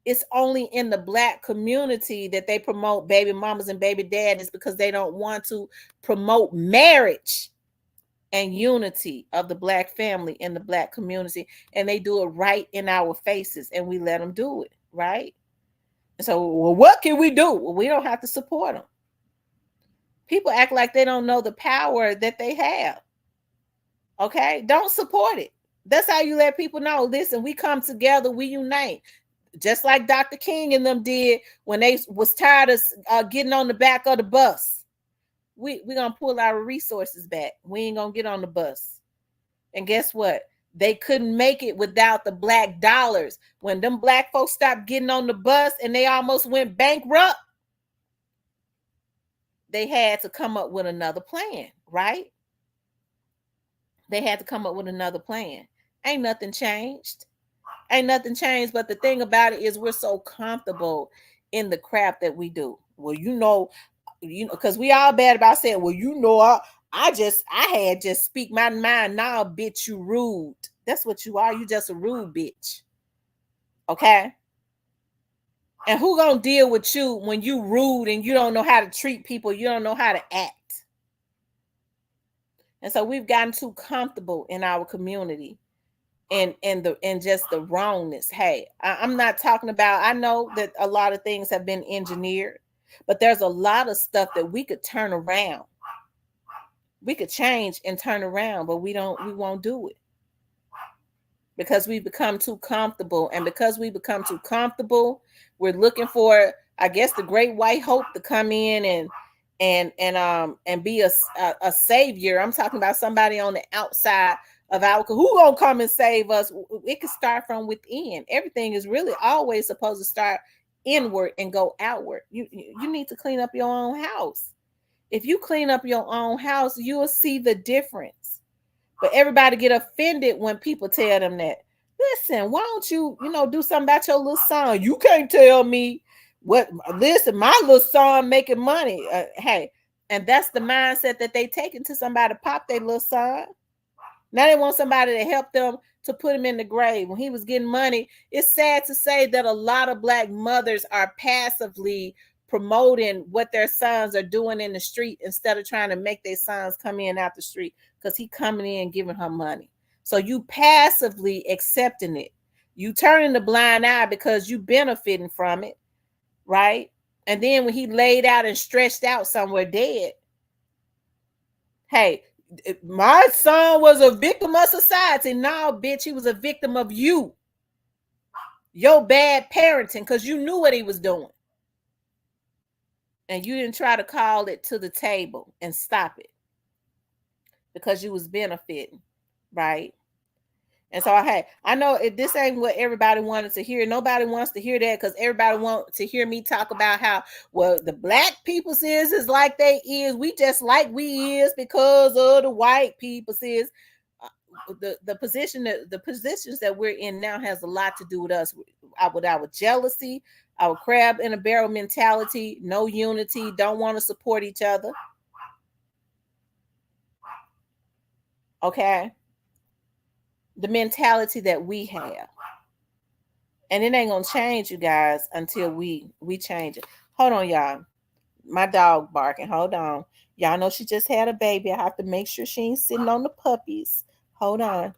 It's only in the black community that they promote baby mamas and baby daddies because they don't want to promote marriage and unity of the black family in the black community. And they do it right in our faces, and we let them do it, right? So, well, what can we do? Well, we don't have to support them. People act like they don't know the power that they have. Okay, don't support it. That's how you let people know. Listen, we come together, we unite, just like Dr. King and them did when they was tired of getting on the back of the bus. We gonna pull our resources back. We ain't gonna get on the bus. And guess what? They couldn't make it without the black dollars. When them black folks stopped getting on the bus and they almost went bankrupt, they had to come up with another plan, right? They had to come up with another plan. Ain't nothing changed. Ain't nothing changed. But the thing about it is we're so comfortable in the crap that we do. Well, because we all bad about saying, well, I had just speak my mind. Now, bitch, you rude. That's what you are. You just a rude bitch. Okay? And who gonna deal with you when you rude and you don't know how to treat people, you don't know how to act? And so we've gotten too comfortable in our community and just the wrongness. Hey, I'm not talking about, I know that a lot of things have been engineered, but there's a lot of stuff that we could turn around. We could change and turn around, but we won't do it because we become too comfortable. And because we become too comfortable, we're looking for, I guess, the great white hope to come in and be a savior. I'm talking about somebody on the outside of our, who gonna come and save us. It can start from within. Everything is really always supposed to start inward and go outward. You need to clean up your own house. If you clean up your own house, you will see the difference. But everybody get offended when people tell them that. Listen, why don't you, do something about your little son? You can't tell me what. Listen, my little son making money. Hey, and that's the mindset that they taking to somebody to pop their little son. Now they want somebody to help them to put him in the grave. When he was getting money, it's sad to say that a lot of black mothers are passively promoting what their sons are doing in the street instead of trying to make their sons come in out the street because he coming in giving her money. So you passively accepting it. You turning the blind eye because you benefiting from it, right? And then when he laid out and stretched out somewhere dead, hey, my son was a victim of society. No, bitch, he was a victim of you. Your bad parenting, because you knew what he was doing. And you didn't try to call it to the table and stop it because you was benefiting, right? And so, hey, I know this ain't what everybody wanted to hear. Nobody wants to hear that because everybody wants to hear me talk about how, well, the black people says is like they is. We just like we is because of the white people says. The positions that we're in now has a lot to do with us, with our jealousy, our crab in a barrel mentality, no unity, don't want to support each other. Okay, the mentality that we have, and it ain't gonna change, you guys, until we change it. Hold on, y'all. My dog barking. Hold on. Y'all know she just had a baby. I have to make sure she ain't sitting on the puppies. Hold on.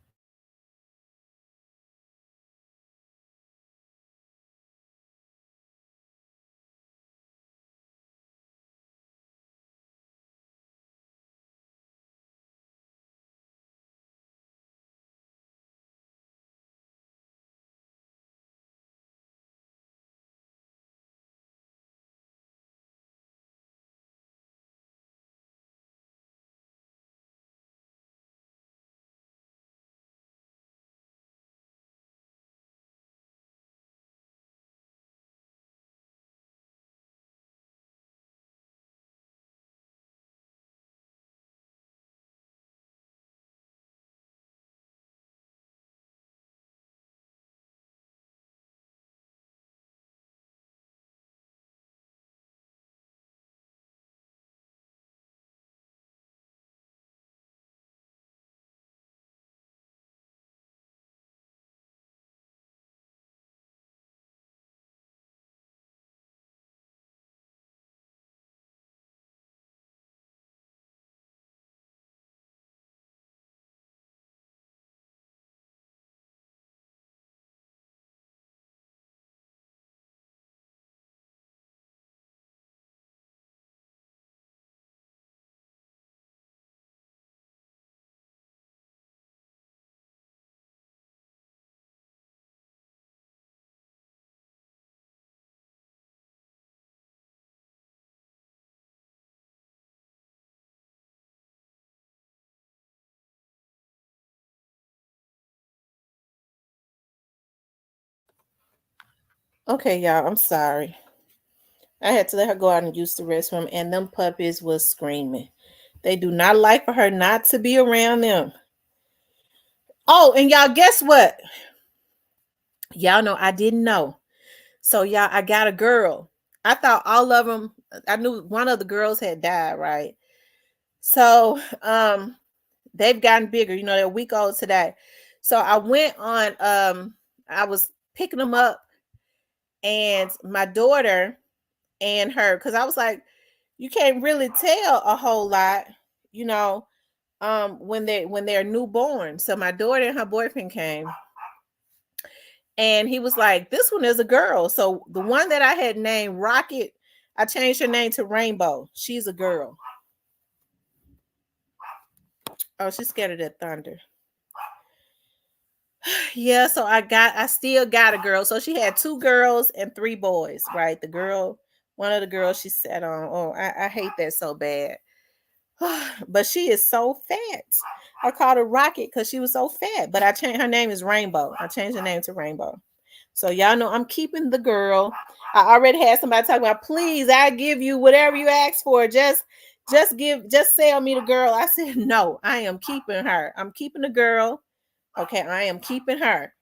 Okay, y'all, I'm sorry. I had to let her go out and use the restroom, and them puppies was screaming. They do not like for her not to be around them. Oh, and y'all, guess what? Y'all know I didn't know. So y'all, I got a girl. I thought all of them. I knew one of the girls had died, right? So they've gotten bigger. You know, they're a week old today. So I went on. I was picking them up, and my daughter and her, because I was like, you can't really tell a whole lot, you know, when they're newborn. So my daughter and her boyfriend came, and he was like, this one is a girl. So the one that I had named Rocket, I changed her name to Rainbow. She's a girl. Oh, she's scared of that thunder. Yeah, so I still got a girl. So she had 2 girls and 3 boys, right? The girl, one of the girls she sat on. Oh, I hate that so bad. But she is so fat. I called her Rocket because she was so fat. But I changed her name is Rainbow. I changed her name to Rainbow. So y'all know I'm keeping the girl. I already had somebody talking about, please, I give you whatever you ask for. Just sell me the girl. I said, no, I am keeping her. I'm keeping the girl. Okay, I am keeping her.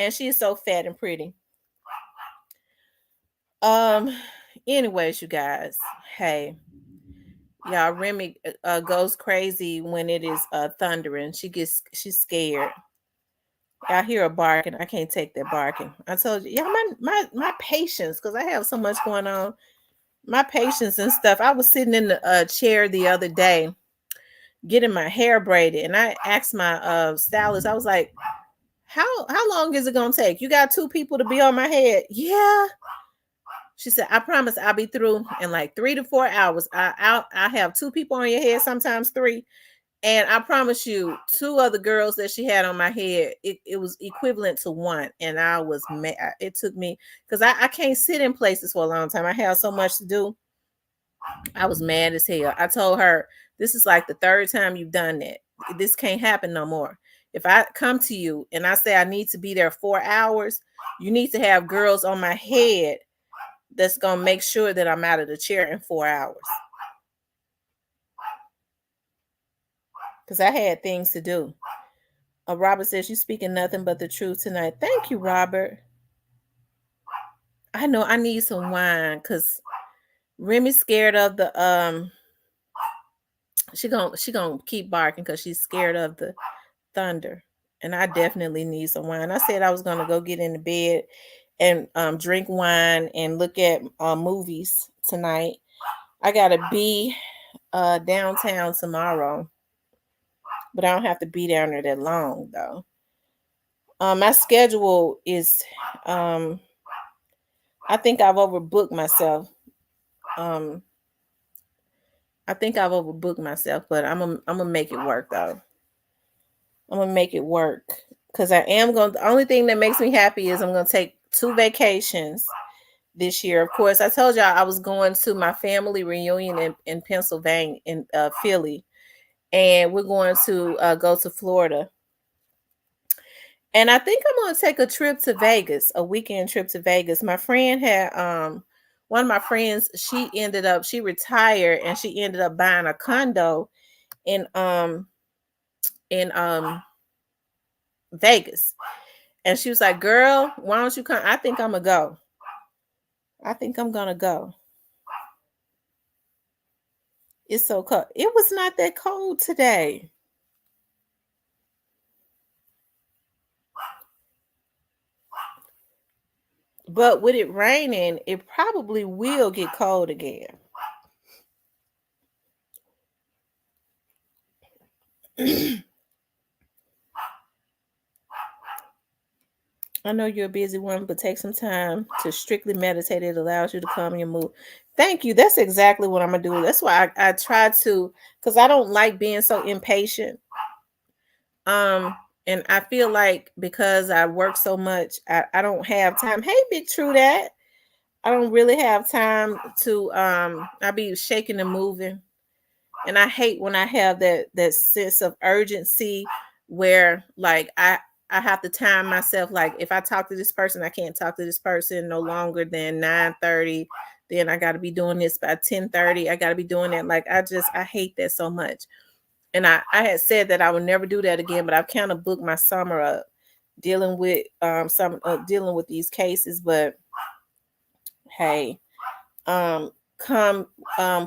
And she's so fat and pretty. Um, anyways, you guys, hey, y'all, Remy goes crazy when it is thundering. She's scared. I hear a barking. I can't take that barking. I told you, yeah, my patience, because I have so much going on. My patience and stuff. I was sitting in the chair the other day getting my hair braided, and I asked my stylist, I was like, how long is it gonna take? You got 2 people to be on my head? Yeah. She said, I promise I'll be through in like 3 to 4 hours. I have 2 people on your head, sometimes 3. And I promise you, 2 other girls that she had on my head, it was equivalent to 1. And I was mad. It took me, because I can't sit in places for a long time. I have so much to do. I was mad as hell. I told her, this is like the 3rd time you've done that. This can't happen no more. If I come to you and I say I need to be there 4 hours, you need to have girls on my head that's going to make sure that I'm out of the chair in 4 hours. Because I had things to do. Robert says, you speaking nothing but the truth tonight. Thank you, Robert. I know I need some wine because Remy's scared of the she gonna keep barking because she's scared of the thunder. And I definitely need some wine. I said I was gonna go get in the bed and drink wine and look at movies tonight. I gotta be downtown tomorrow, but I don't have to be down there that long though. My schedule is I think I've overbooked myself. Um, I think I've overbooked myself, but I'm gonna make it work though. I'm gonna make it work because I am going. The only thing that makes me happy is I'm gonna take 2 vacations this year. Of course, I told y'all I was going to my family reunion in Pennsylvania, in Philly, and we're going to go to Florida. And I think I'm going to take a trip to Vegas, a weekend trip to Vegas. My friend had one of my friends, she retired and she ended up buying a condo in in Vegas. And she was like, "Girl, why don't you come? I think I'm gonna go. I think I'm gonna go." It's so cold. It was not that cold today. But with it raining, it probably will get cold again. I know you're a busy one, but take some time to strictly meditate. It allows you to calm your mood. Thank you. That's exactly what I'm gonna do. That's why I try to, because I don't like being so impatient. Um, and I feel like because I work so much, I don't have time. Hey, Big True that. I don't really have time to I be shaking and moving. And I hate when I have that sense of urgency where like I have to time myself. Like if I talk to this person, I can't talk to this person no longer than 9:30. Then I got to be doing this by 10:30. I got to be doing that. Like I hate that so much. And I had said that I would never do that again, but I've kind of booked my summer up dealing with dealing with these cases. But hey, come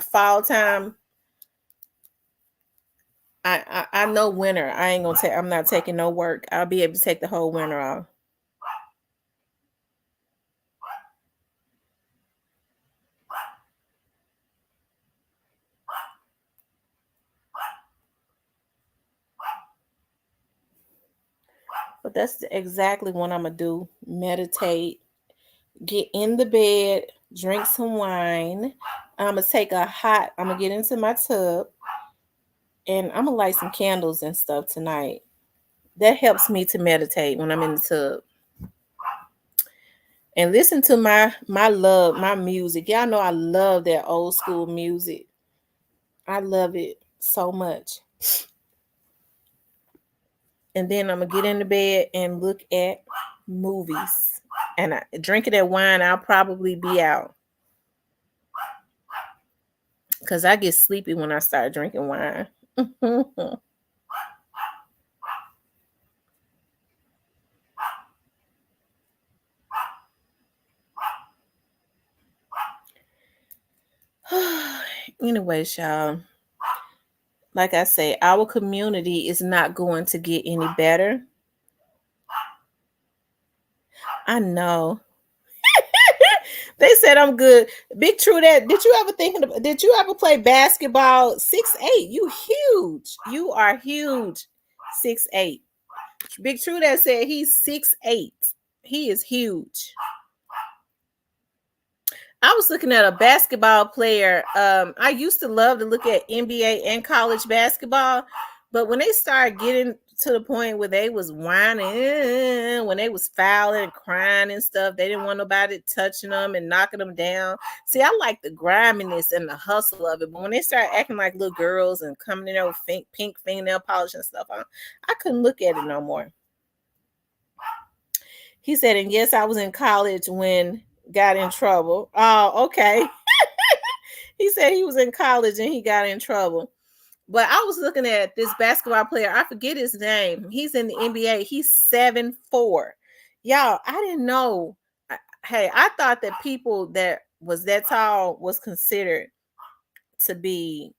fall time, I know winter. I ain't gonna take. I'm not taking no work. I'll be able to take the whole winter off. But that's exactly what I'm gonna do. Meditate, get in the bed, drink some wine. I'm gonna take a hot. I'm gonna get into my tub, and I'm gonna light some candles and stuff tonight. That helps me to meditate when I'm in the tub and listen to my music. Y'all know I love that old school music. I love it so much. And then I'm gonna get in the bed and look at movies. And drinking that wine, I'll probably be out because I get sleepy when I start drinking wine. Anyways, y'all, like I say, our community is not going to get any better. I know. They said I'm good. Big True that did you ever play basketball? 6'8". You huge. You are huge. 6'8". Big True that said he's 6'8". He is huge. I was looking at a basketball player. I used to love to look at NBA and college basketball, but when they started getting to the point where they was whining, when they was fouling and crying and stuff, they didn't want nobody touching them and knocking them down. See, I like the griminess and the hustle of it, but when they start acting like little girls and coming in there with pink fingernail polish and stuff, I couldn't look at it no more. He said, and yes, I was in college when got in trouble. Oh, okay. He said he was in college and he got in trouble. But I was looking at this basketball player. I forget his name. He's in the NBA. He's 7'4". Y'all, I didn't know. Hey, I thought that people that was that tall was considered to be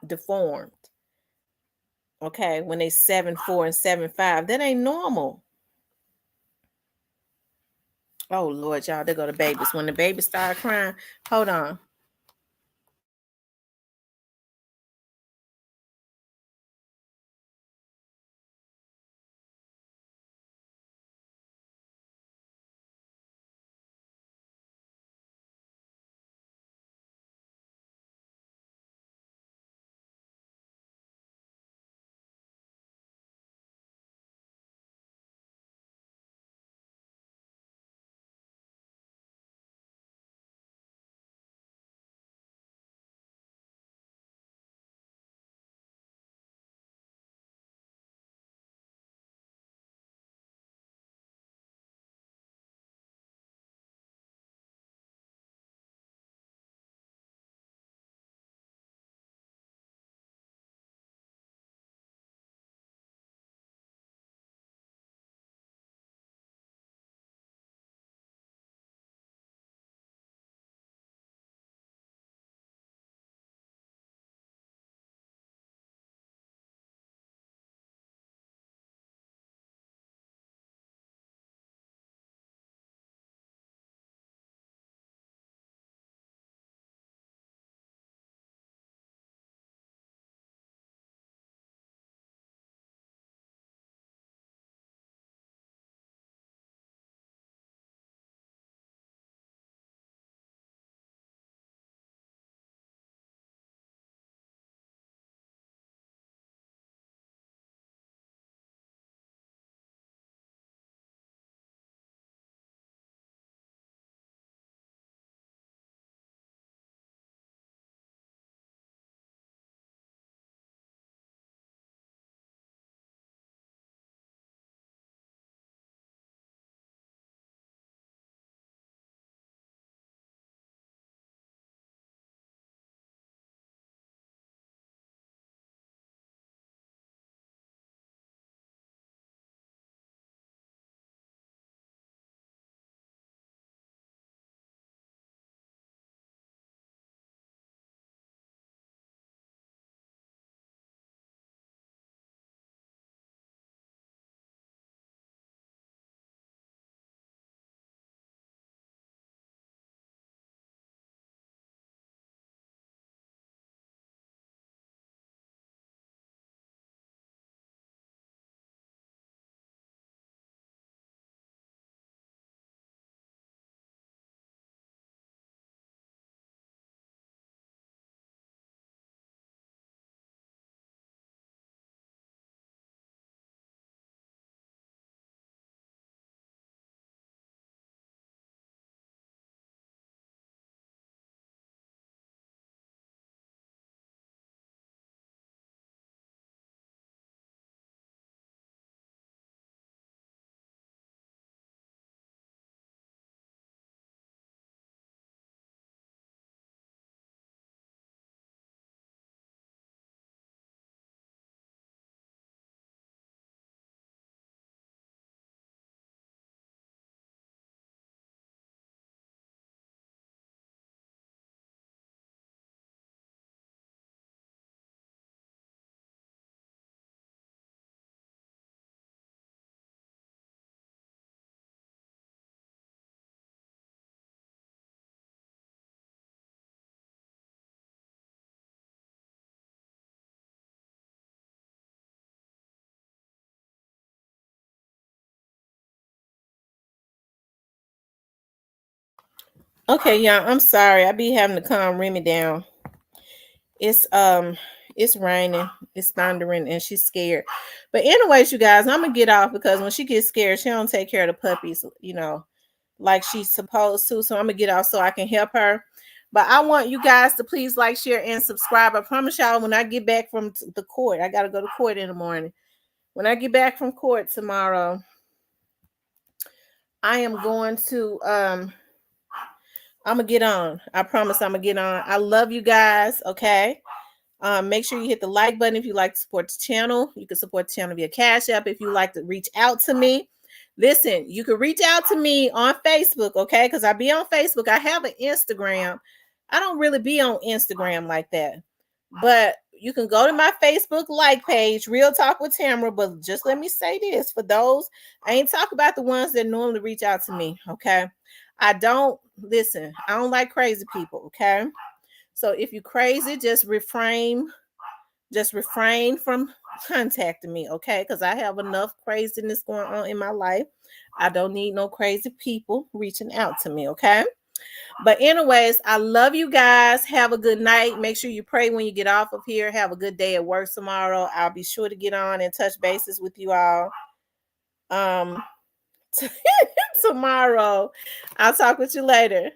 deformed. Okay, when they 7'4" and 7'5", that ain't normal. Oh Lord, y'all, they go to babies. When the baby start crying, hold on. Okay, yeah, I'm sorry. I be having to calm Remy down. It's it's raining, it's thundering, and she's scared. But anyways, you guys, I'm gonna get off because when she gets scared, she don't take care of the puppies, like she's supposed to. So I'm gonna get off so I can help her. But I want you guys to please like, share, and subscribe. I promise y'all, when I get back from the court, I gotta go to court in the morning. When I get back from court tomorrow, I am going to I'm gonna get on. I promise I'm gonna get on. I love you guys. Okay. Make sure you hit the like button if you like to support the channel. You can support the channel via Cash App if you like to reach out to me. Listen, you can reach out to me on Facebook, okay? Because I be on Facebook. I have an Instagram. I don't really be on Instagram like that. But you can go to my Facebook like page, Real Talk with Tamara. But just let me say this for those, I ain't talk about the ones that normally reach out to me, okay? I don't listen, I don't like crazy people, okay? So if you're crazy, just refrain from contacting me, okay? Because I have enough craziness going on in my life. I don't need no crazy people reaching out to me, okay? But anyways, I love you guys. Have a good night. Make sure you pray when you get off of here. Have a good day at work tomorrow. I'll be sure to get on and touch bases with you all. Um tomorrow. I'll talk with you later.